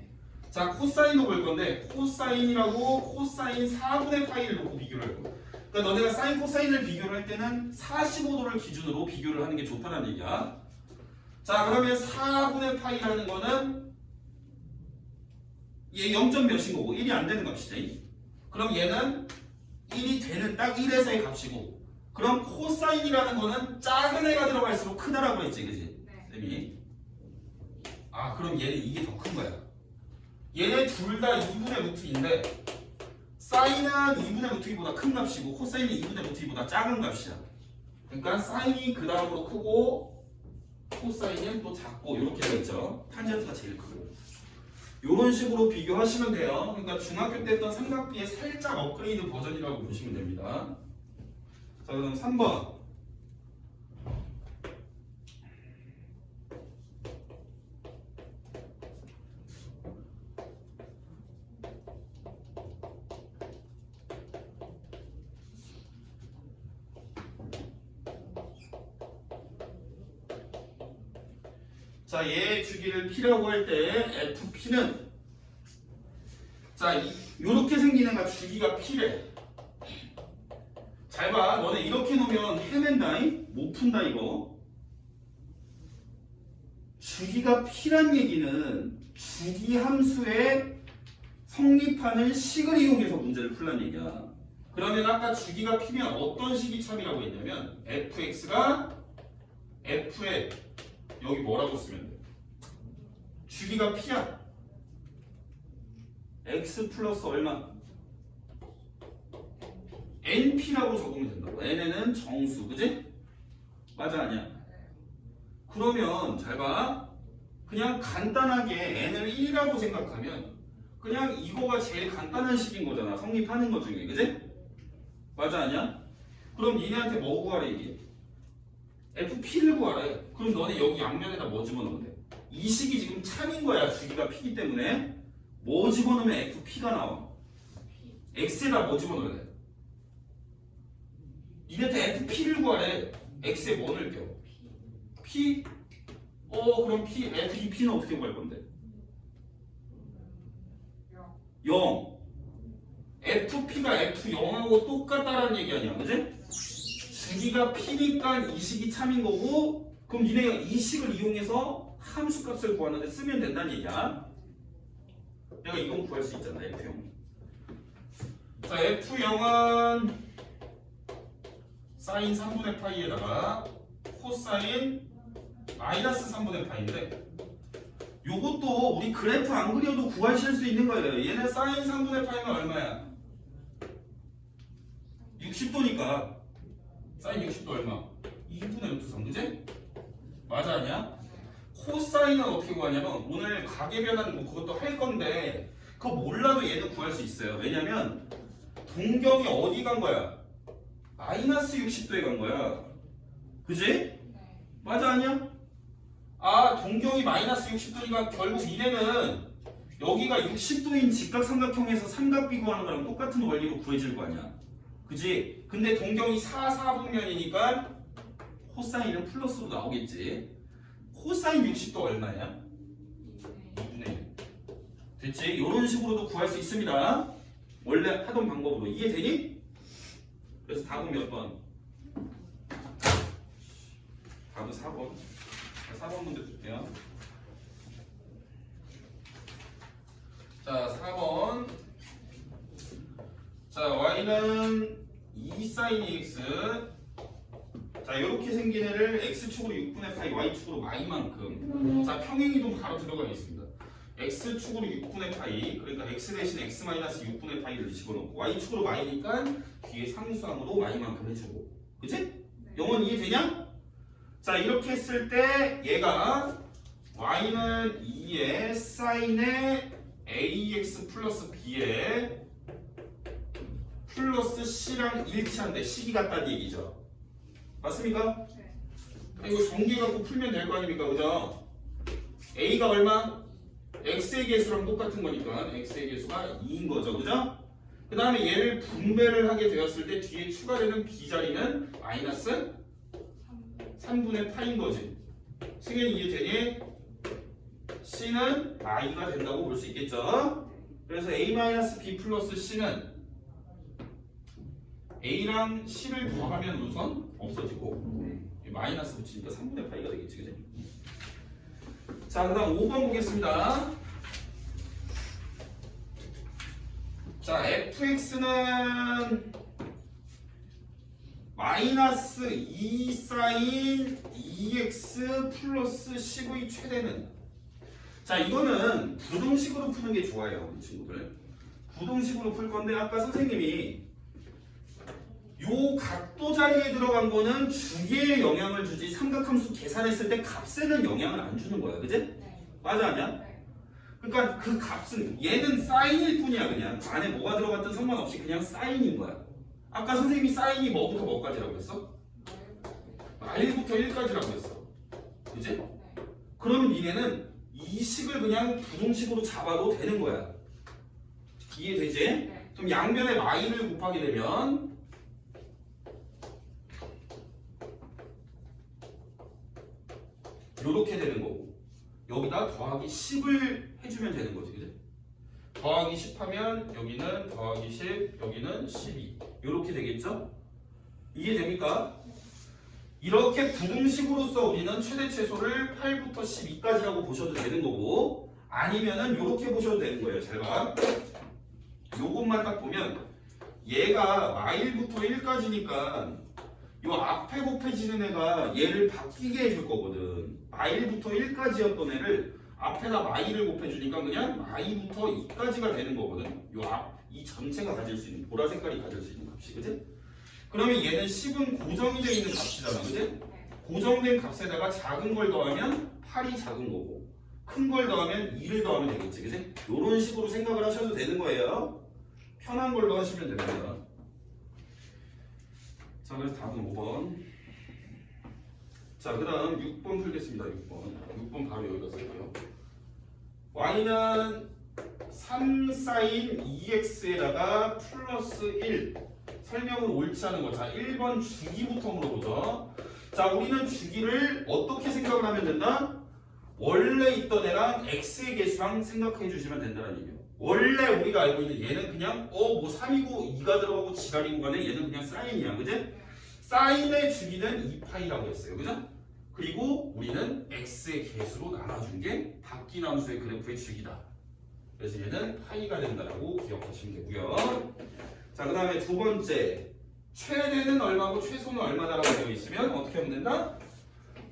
자, 코사인도 볼 건데, 코사인이라고 코사인 4분의 파이를 놓고 비교를 할 거야. 그러니까 너네가 사인 코사인을 비교를 할 때는 45도를 기준으로 비교를 하는 게 좋다는 얘기야. 자, 그러면 4분의 파이라는 거는 얘 0점 몇인 거고 1이 안 되는 값이지. 그럼 얘는 1이 되는 딱 1에서의 값이고, 그럼 코사인이라는 거는 작은 애가 들어갈수록 크다라고 했지, 그지? 쌤이. 아, 그럼 얘는 이게 더 큰 거야. 얘네 둘 다 2분의 루트 2인데 사인은 2분의 루트 2보다 큰 값이고 코사인은 2분의 루트 2보다 작은 값이야. 그러니까 사인이 그 다음으로 크고 코사인은 또 작고 이렇게 되어 있죠. 탄젠트가 제일 크고. 이런 식으로 비교하시면 돼요. 그러니까 중학교 때 했던 삼각비의 살짝 업그레이드 버전이라고 보시면 됩니다. 자, 그럼 3번. 자, 얘 주기를 P라고 할 때 FP는 자, 요렇게 생긴 애가 주기가 P래. 잘 봐. 너네 이렇게 놓으면 헤맨다잉? 못 푼다 이거. 주기가 P란 얘기는 주기 함수에 성립하는 식을 이용해서 문제를 풀란 얘기야. 그러면 아까 주기가 P면 어떤 식이 참이라고 했냐면 fx가 f에 여기 뭐라고 쓰면 돼? 주기가 P야. x 플러스 얼마? np라고 적으면 된다고. n에는 정수, 그지? 맞아 아니야? 그러면 잘 봐. 그냥 간단하게 n을 1이라고 생각하면 그냥 이거가 제일 간단한 식인 거잖아. 성립하는 것 중에, 그지? 맞아 아니야? 그럼 니네한테 뭐 구하래 이게? fp를 구하래. 그럼 너네 여기 양면에다 뭐 집어넣으면 돼? 이 식이 지금 참인 거야. 주기가 p이기 때문에 뭐 집어넣으면 fp가 나와? x에다 뭐 집어넣어야 돼? 니네한테 fp를 구하래. x에 뭐 넣을게요? p? 그럼 p, fp는 어떻게 구할 건데? 0. fp가 f0하고 똑같다라는 얘기 아니야, 그지? 주기가 p니까 이 식이 참인 거고, 그럼 니네가 이 식을 이용해서 함수 값을 구하는데 쓰면 된다는 얘기야. 내가 이건 구할 수 있잖아, f0. 자, f0은 사인 3분의 파이에다가 코사인 마이너스 3분의 파인데 요것도 우리 그래프 안 그려도 구하실 수 있는 거예요. 얘는 사인 3분의 파이면 얼마야? 60도니까 사인 60도 얼마? 2분의 루트 3, 그지? 맞아 아니야? 코사인은 어떻게 구하냐면 오늘 가계변환 뭐 그것도 할 건데 그거 몰라도 얘는 구할 수 있어요. 왜냐면 동경이 어디 간 거야? 마이너스 60도에 간 거야. 그지? 맞아 아니야? 동경이 마이너스 60도니까 결국 이래는 여기가 60도인 직각삼각형에서 삼각비 구하는 거랑 똑같은 원리로 구해질 거 아니야. 그지? 근데 동경이 4분면이니까 코사인은 플러스로 나오겠지. 코사인 60도 얼마야? 2분의 1. 됐지? 이런 식으로도 구할 수 있습니다. 원래 하던 방법으로. 이해되니? 그래서 답은 몇 번? 답은 4번. 4번 문제 줄게요. 자, 4번. 자, y는 2 sin 2x. 자, 이렇게 생긴 애를 x축으로 6분의 파이, y축으로 y만큼. 자, 평행이동 바로 들어가 있습니다. x축으로 6분의 파이, 그러니까 x 대신 x 마이너스 6분의 파이를 집어넣고 y축으로 y니까 뒤에 상수함으로 y만큼 해주고. 그치? 영원 이해되냐? 자, 이렇게 했을 때 얘가 y는 2의 사인의 ax 플러스 b에 플러스 c랑 일치한데 식이 같다는 얘기죠. 맞습니까? 네. 이거 전개 갖고 풀면 될 거 아닙니까? 그죠? a가 얼마? x의 개수랑 똑같은 거니까 x의 개수가 2인 거죠. 그죠? 그 다음에 얘를 분배를 하게 되었을 때 뒤에 추가되는 b 자리는 마이너스 3분의 파인 거지. 승현이 이해되니? c는 i가 된다고 볼 수 있겠죠? 그래서 a-b 플러스 c는 a랑 c를 더하면 우선 없어지고 마이너스 붙이니까 3분의 파이가 되겠지, 그지? 자, 그 다음 5번 보겠습니다. 자, fx는 마이너스 2 사인 2x 플러스 10의 최대는. 자, 이거는 부동식으로 푸는 게 좋아요, 우리 친구들. 부동식으로 풀 건데 아까 선생님이 요 각도 자리에 들어간 거는 주기에 영향을 주지 삼각함수 계산했을 때 값에는 영향을 안 주는 거야, 그지? 네. 맞아 아니야? 네. 그러니까 그 값은 얘는 사인일 뿐이야. 그냥 안에 뭐가 들어갔든 상관없이 그냥 사인인 거야. 아까 선생님이 사인이 뭐부터 뭐까지라고 했어? R부터 1까지라고 했어. 그지? 그러면 니네는 이 식을 그냥 부동식으로 잡아도 되는 거야. 이해되지? 네. 그럼 양변에 y를 곱하게 되면 요렇게 되는 거고, 여기다 더하기 10을 해주면 되는 거지, 그지? 더하기 10 하면 여기는 더하기 10, 여기는 12 이렇게 되겠죠? 이해됩니까? 이렇게 부등식으로서 우리는 최대 최소를 8부터 12까지라고 보셔도 되는 거고 아니면은 이렇게 보셔도 되는 거예요. 잘 봐. 요것만 딱 보면 얘가 마일부터 1까지니까 요 앞에 곱해지는 애가 얘를 바뀌게 해줄 거거든. 마일부터 1까지였던 애를 앞에다 마일을 곱해주니까 그냥 마일부터 2까지가 되는 거거든. 요 앞, 이 전체가 가질 수 있는 보라 색깔이 가질 수 있는 값이, 그지? 그러면 얘는 10은 고정이 되어 있는 값이잖아, 그지? 고정된 값에다가 작은 걸 더하면 8이 작은 거고 큰 걸 더하면 2를 더하면 되겠지, 그지? 요런 식으로 생각을 하셔도 되는 거예요. 편한 걸로 하시면 됩니다. 자, 그래서 답은 5번. 자, 그 다음 6번 풀겠습니다. 6번 바로 여기다 쓸게요. y는 3 sin 2x에다가 플러스 1 설명은 옳지 않은 거. 자, 1번 주기부터 물어보죠. 자, 우리는 주기를 어떻게 생각을 하면 된다? 원래 있던 애랑 x의 개수랑 생각해 주시면 된다는 얘기예요. 원래 우리가 알고 있는 얘는 그냥 뭐 3이고 2가 들어가고 지랄이고 간에 얘는 그냥 사인이야, 그지? 사인의 주기는 2파이라고 했어요, 그죠? 그리고 우리는 x의 개수로 나눠준 게 바퀴함수의 그래프의 주기다. 그래서 얘는 파이가 된다라고 기억하시면 되고요. 자, 그 다음에 두 번째, 최대는 얼마고 최소는 얼마다라고 되어 있으면 어떻게 하면 된다?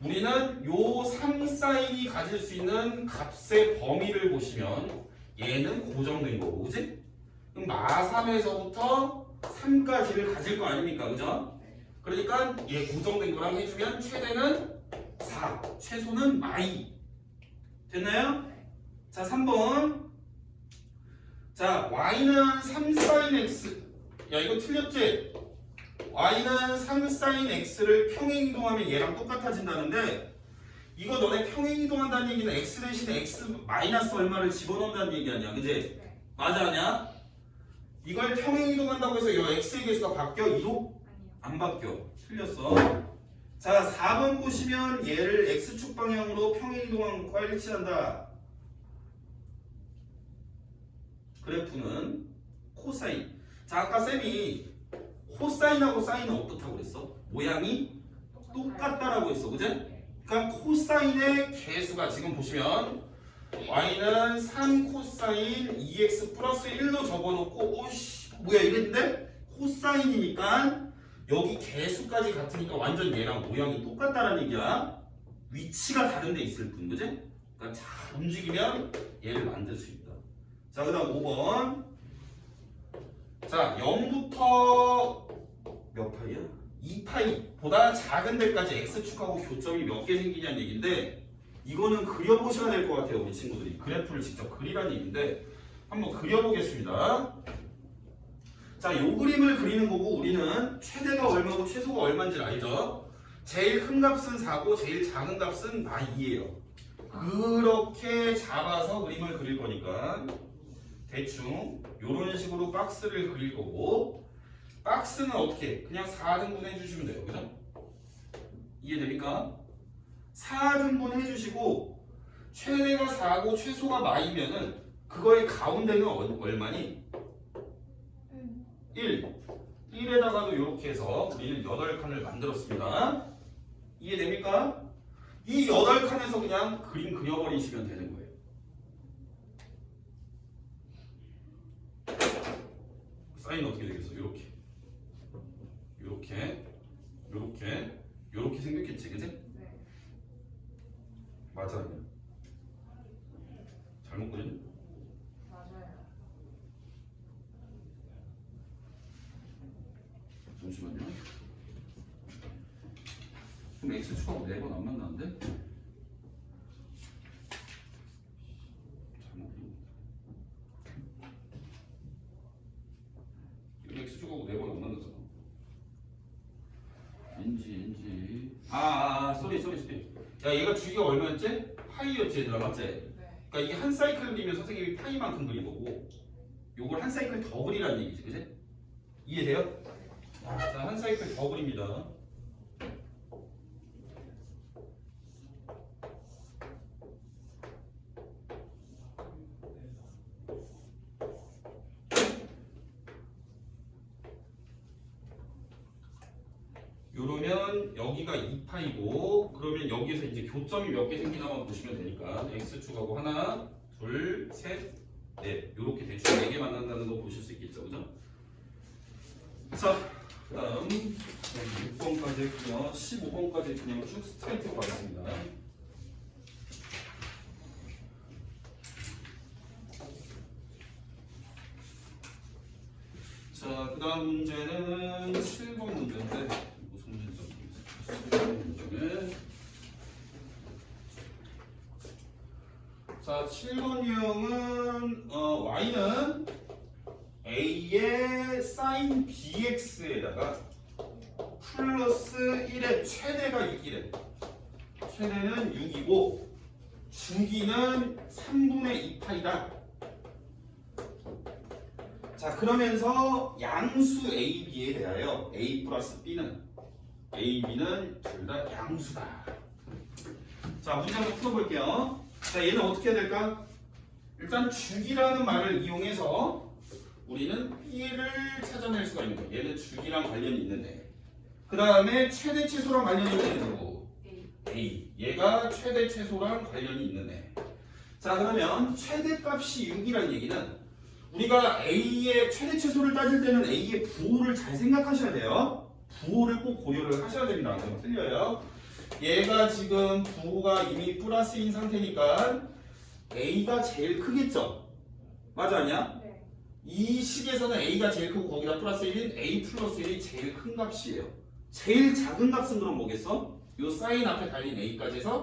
우리는 요 3사인이 가질 수 있는 값의 범위를 보시면 얘는 고정된 거고, 그지? 그럼 마3에서부터 3까지를 가질 거 아닙니까, 그죠? 그러니까 얘 고정된 거랑 해주면 최대는 4, 최소는 마이. 됐나요? 자, 3번. 자, y는 3sin x. 야, 이거 틀렸지? y는 3sin x를 평행이동하면 얘랑 똑같아진다는데 이거 너네 평행이동한다는 얘기는 x 대신에 x 마이너스 얼마를 집어넣는다는 얘기 아니야, 그지? 맞아, 아니야? 이걸 평행이동한다고 해서 이 x의 개수가 바뀌어? 2로? 안 바뀌어. 틀렸어. 자, 4번 보시면 얘를 x축 방향으로 평행이동한 것과 일치한다. 그래프는 코사인. 자, 아까 쌤이 코사인하고 사인은 어떻다고 그랬어? 모양이 똑같다라고 했어, 그지? 그러니까 코사인의 개수가 지금 보시면 y는 3 코사인 2x 플러스 1로 적어놓고 오씨 뭐야 이랬는데 코사인이니까 여기 개수까지 같으니까 완전 얘랑 모양이 똑같다라는 얘기야. 위치가 다른 데 있을 뿐, 그지? 그러니까 잘 움직이면 얘를 만들 수 있다. 자, 그 다음 5번. 자, 0부터 몇 파이야? 2파이보다 작은 데까지 x축하고 교점이 몇 개 생기냐는 얘기인데 이거는 그려보셔야 될 것 같아요, 우리 친구들이. 그래프를 직접 그리라는 얘기인데 한번 그려보겠습니다. 자, 요 그림을 그리는 거고 우리는 최대가 얼마고 최소가 얼마인지 알죠? 제일 큰 값은 4고 제일 작은 값은 마 2예요. 그렇게 잡아서 그림을 그릴 거니까 대충 이런 식으로 박스를 그릴 거고 박스는 어떻게? 그냥 4등분 해주시면 돼요. 그죠? 이해됩니까? 4등분 해주시고 최대가 4고 최소가 마이면은 그거의 가운데는 얼마니? 1. 1에다가도 이렇게 해서 우리는 8칸을 만들었습니다. 이해됩니까? 이 8칸에서 그냥 그림 그려버리시면 되는 거예요. 사인 어떻게 되겠어? 이렇게. 이렇게 생겼겠지, 그지? 네. 맞아, 아니야? 잘못 그렸니? 맞아요. 잠시만요. 그럼 x축하고 4번 안 만나는데? 잘못 그린 이거 x축하고 4번 안 만났잖아. NG. 쏘리. 야, 얘가 주기가 얼마였지? 파이였지, 얘들아, 맞지? 네. 그러니까 이게 한 사이클 그리면 선생님이 파이만큼 그린 거고 요걸 한 사이클 더 그리라는 얘기지, 그지? 이해돼요? 자, 한 사이클 더 그립니다. 그러면 여기가 2파이고 그러면 여기에서 이제 교점이 몇 개 생기나만 보시면 되니까 x축하고 하나, 둘, 셋, 넷 이렇게 대충 4개 만난다는 거 보실 수 있겠죠, 그죠? 자, 그다음 6번까지 했고요. 15번까지 그냥 쭉 스트레이트로 가겠습니다. 자, 그 다음 문제는 7번 문제인데 무슨 문제인지 모르겠어요. 7번 문제는 자, 7번 유형은 y는 a의 sin bx에다가 플러스 1의 최대가 6이래. 최대는 6이고 주기는 3분의 2파이다. 자, 그러면서 양수 A, B에 대하여 A 플러스 B는 A, B는 둘 다 양수다. 자, 문제 한번 풀어볼게요. 자, 얘는 어떻게 해야 될까? 일단 주기라는 말을 이용해서 우리는 B를 찾아낼 수가 있는 거예요. 얘는 주기랑 관련이 있는데 그 다음에 최대 최소랑 관련이 있는 게 누구? A. 얘가 최대 최소랑 관련이 있는 애. 자, 그러면 최대값이 6이라는 얘기는 우리가 A의 최대 최소를 따질 때는 A의 부호를 잘 생각하셔야 돼요. 부호를 꼭 고려를 하셔야 됩니다. 안 그러면 틀려요. 얘가 지금 부호가 이미 플러스인 상태니까 A가 제일 크겠죠? 맞아, 아니야? 네. 이 식에서는 A가 제일 크고 거기다 플러스 1인 A 플러스 1이 제일 큰 값이에요. 제일 작은 값은 그럼 뭐겠어? 요 사인 앞에 달린 A까지 해서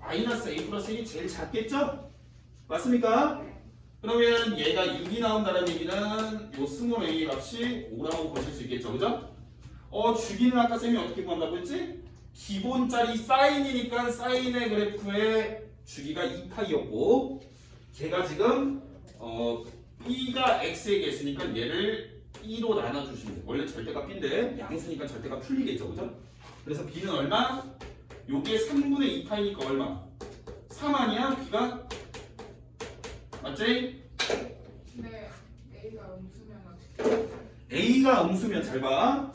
마이너스 A 플러스 1이 제일 작겠죠? 맞습니까? 네. 그러면 얘가 6이 나온다는 얘기는 요 스몰 a의 값이 5라고 보실 수 있겠죠, 그죠? 주기는 아까 쌤이 어떻게 구한다고 했지? 기본짜리 사인이니까 사인의 그래프의 주기가 2파이였고 걔가 지금 b가 x의 개수니까 얘를 b로 나눠주시면 돼요. 원래 절대가 b인데 양수니까 절대가 풀리겠죠, 그죠? 그래서 b는 얼마? 요게 3분의 2파이니까 얼마? 3 아니야? b가? 맞지? 네. A가 음수면 어떻게? A가 음수면 잘 봐.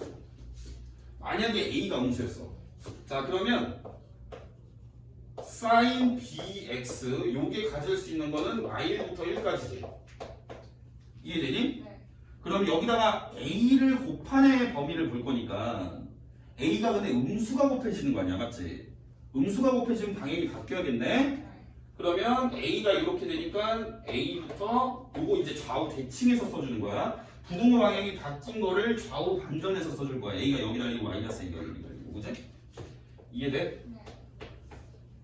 만약에 A가 음수였어. 자, 그러면 sin bx 요게 가질 수 있는 거는 y부터 1까지지. 이해되니? 네. 그럼 여기다가 A를 곱한의 범위를 볼 거니까 A가 근데 음수가 곱해지는 거 아니야, 맞지? 음수가 곱해지면 당연히 바뀌어야겠네. 네. 그러면 A가 이렇게 되니까 A부터 요거 이제 좌우 대칭해서 써주는 거야. 부등호 방향이 바뀐 거를 좌우 반전해서 써줄 거야. A가 여기 달리고 마이너스 A가 여기 달리고, 그지? 이해돼? 네.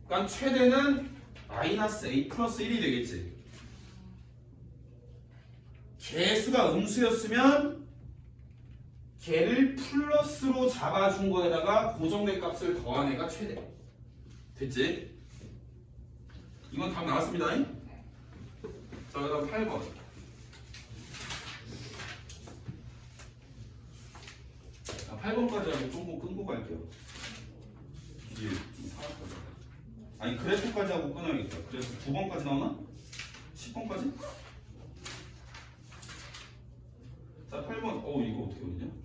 그러니까 최대는 마이너스 A 플러스 1이 되겠지. 개수가 음수였으면 걔를 플러스로 잡아준 거에다가 고정된 값을 더한 애가 최대. 됐지? 이건 답 나왔습니다. 자, 그다음 8번. 자, 8번까지 하고 조금 끊고 갈게요. 이게 좀 사악하다. 아니, 그래프까지 하고 끊어야겠다. 그래서 9번까지 나오나? 10번까지? 자, 8번. 이거 어떻게 그리냐?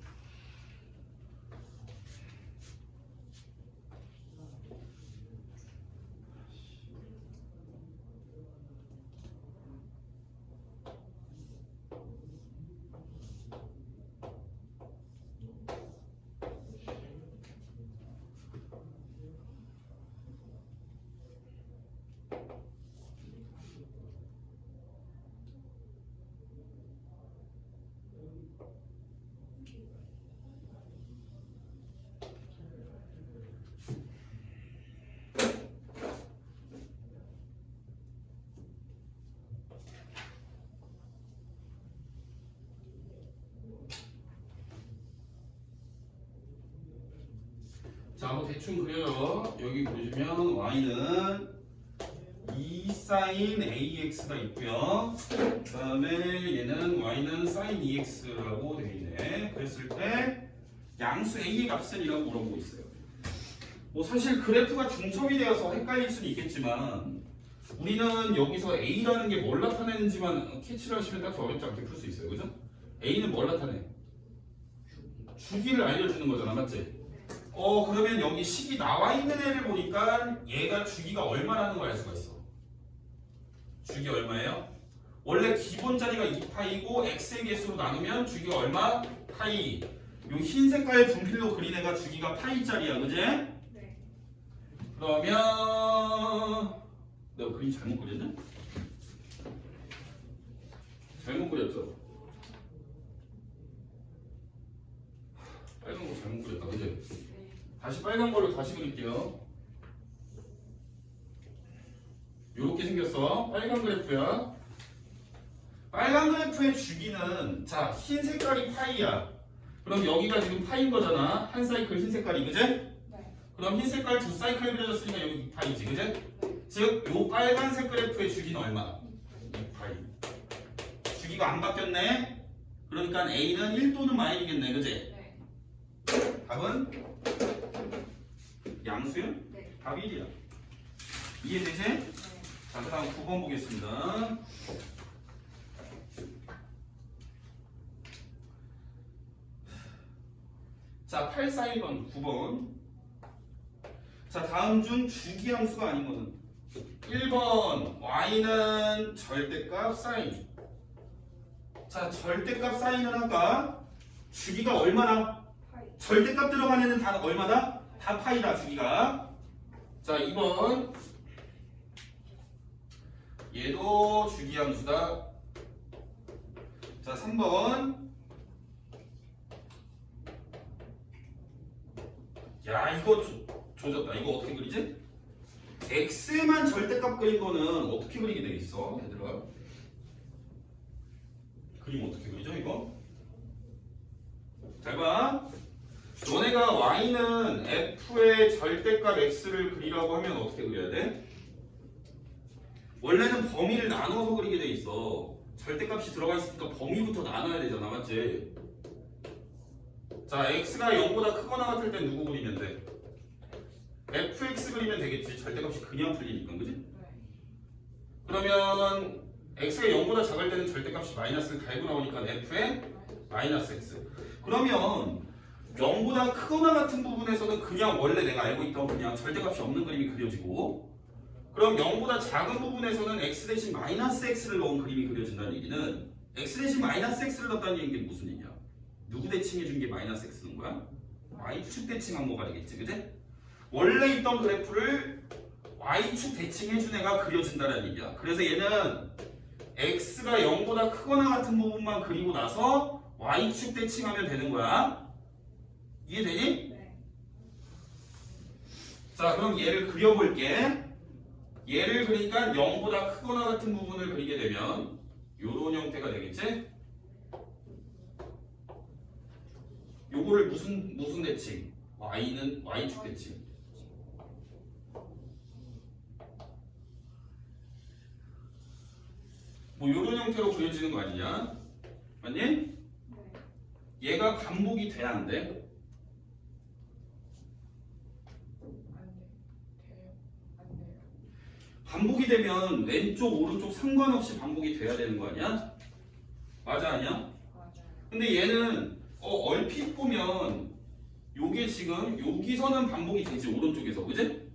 자, 뭐 대충 그려요. 여기 보시면 y는 2 sin ax가 있고요. 그 다음에 얘는 y는 sin 2x라고 되어 있네. 그랬을 때 양수 a의 값은 이라고 물어보고 있어요. 뭐 사실 그래프가 중첩이 되어서 헷갈릴 수는 있겠지만 우리는 여기서 a라는 게 뭘 나타내는지만 캐치를 하시면 딱 어렵지 않게 풀 수 있어요. 그죠? a는 뭘 나타내? 주기를 알려주는 거잖아, 맞지? 그러면 여기 식이 나와 있는 애를 보니까 얘가 주기가 얼마라는 걸 알 수가 있어. 주기 얼마예요? 원래 기본 자리가 2파이고 x의 개수로 나누면 주기가 얼마? 파이. 요 흰 색깔 분필로 그린 애가 주기가 파이짜리야, 그지? 네. 그러면 내가 그림 잘못 그렸네? 잘못 그렸죠? 빨간 거 잘못 그렸다, 그지? 네. 다시 빨간 걸로 다시 그릴게요. 요렇게 생겼어. 빨간 그래프야. 빨간 그래프의 주기는 자, 흰 색깔이 파이야. 그럼 여기가 지금 파인 거잖아. 한 사이클 흰 색깔이, 그지? 네. 그럼 흰 색깔 두 사이클 그려졌으니까 여기 파이지, 그지? 네. 즉, 요 빨간색 그래프의 주기는 얼마? 2파이. 주기가 안 바뀌었네? 그러니까 A는 1 또는 마일이겠네, 그지? 네. 답은? 양수요? 네. 답 1이야. 이해되지? 네. 자, 그 다음 9번 보겠습니다. 자, 841번, 9번. 자, 다음 중 주기함수가 아닌 것은 1번, y는 절대값 사인. 자, 절대값 사인은 아까 주기가 얼마나? 파이. 절대값 들어간 애는 다 얼마다? 다 파이다, 주기가. 자, 2번. 얘도 주기함수다. 자, 3번. 야, 이거 조졌다. 이거 어떻게 그리지? x에만 절대값 그린 거는 어떻게 그리게 돼 있어, 얘들아? 그림 어떻게 그리죠, 이거? 잘 봐. 너네가 y는 f의 절대값 x를 그리라고 하면 어떻게 그려야 돼? 원래는 범위를 나눠서 그리게 돼 있어. 절대값이 들어가 있으니까 범위부터 나눠야 되잖아, 맞지? 자, x가 0보다 크거나 같을 땐 누구 그리면 돼? fx 그리면 되겠지. 절대값이 그냥 풀리니까, 그지? 네. 그러면 x가 0보다 작을 때는 절대값이 마이너스를 달고 나오니까 f의 마이너스 x. 그러면 0보다 크거나 같은 부분에서는 그냥 원래 내가 알고 있던 그냥 절대값이 없는 그림이 그려지고, 그럼 0보다 작은 부분에서는 x 대신 마이너스 x를 넣은 그림이 그려진다는 얘기는 x 대신 마이너스 x를 넣었다는 얘기는 무슨 얘기야? 누구 대칭해 준 게 마이너스 x는 거야? y축 대칭한 거가 되겠지, 그지? 원래 있던 그래프를 y축 대칭해 준 애가 그려진다는 얘기야. 그래서 얘는 x가 0보다 크거나 같은 부분만 그리고 나서 y축 대칭하면 되는 거야. 이해되니? 네. 자, 그럼 얘를 그려볼게. 얘를 그리니까 0보다 크거나 같은 부분을 그리게 되면 요런 형태가 되겠지? 요거를 무슨 대칭? y는 y축 대칭. 뭐 요런 형태로 그려지는 거 아니냐? 맞니? 네. 얘가 반복이 돼야 안 돼? 안 돼. 돼요. 안 돼요. 반복이 되면 왼쪽 오른쪽 상관없이 반복이 돼야 되는 거 아니야? 맞아, 아니야? 맞아요. 근데 얘는 얼핏 보면 요게 지금 여기서는 반복이 되지, 오른쪽에서, 그지?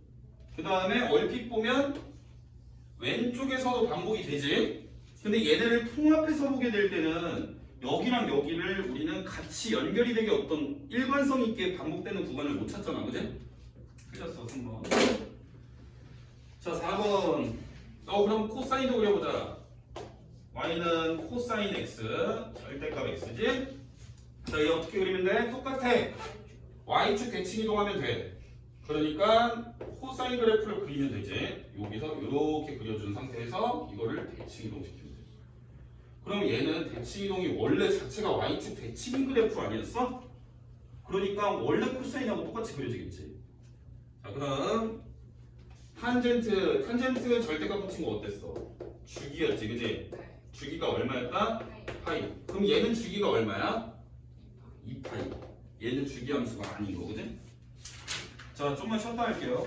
그 다음에 얼핏 보면 왼쪽에서도 반복이 되지. 근데 얘네를 통합해서 보게 될 때는 여기랑 여기를 우리는 같이 연결이 되게 어떤 일관성 있게 반복되는 구간을 못 찾잖아, 그지? 틀렸어, 3번. 자, 4번. 그럼 코사인도 그려보자. y는 코사인 x, 절대값 x지? 자, 얘 어떻게 그리면 돼? 똑같아. y축 대칭 이동하면 돼. 그러니까 코사인 그래프를 그리면 되지. 여기서 이렇게 그려준 상태에서 이거를 대칭 이동시키면 돼. 그럼 얘는 대칭 이동이 원래 자체가 y축 대칭인 그래프 아니었어? 그러니까 원래 코사인하고 똑같이 그려지겠지. 자, 그다음 탄젠트 절대값 붙인 거 어땠어? 주기였지, 그지? 네. 주기가 얼마였다? 파이. 파이. 그럼 얘는 주기가 얼마야? 2파이. 얘는 주기함수가 아닌 거, 그지? 자, 좀만 쉬었다 할게요.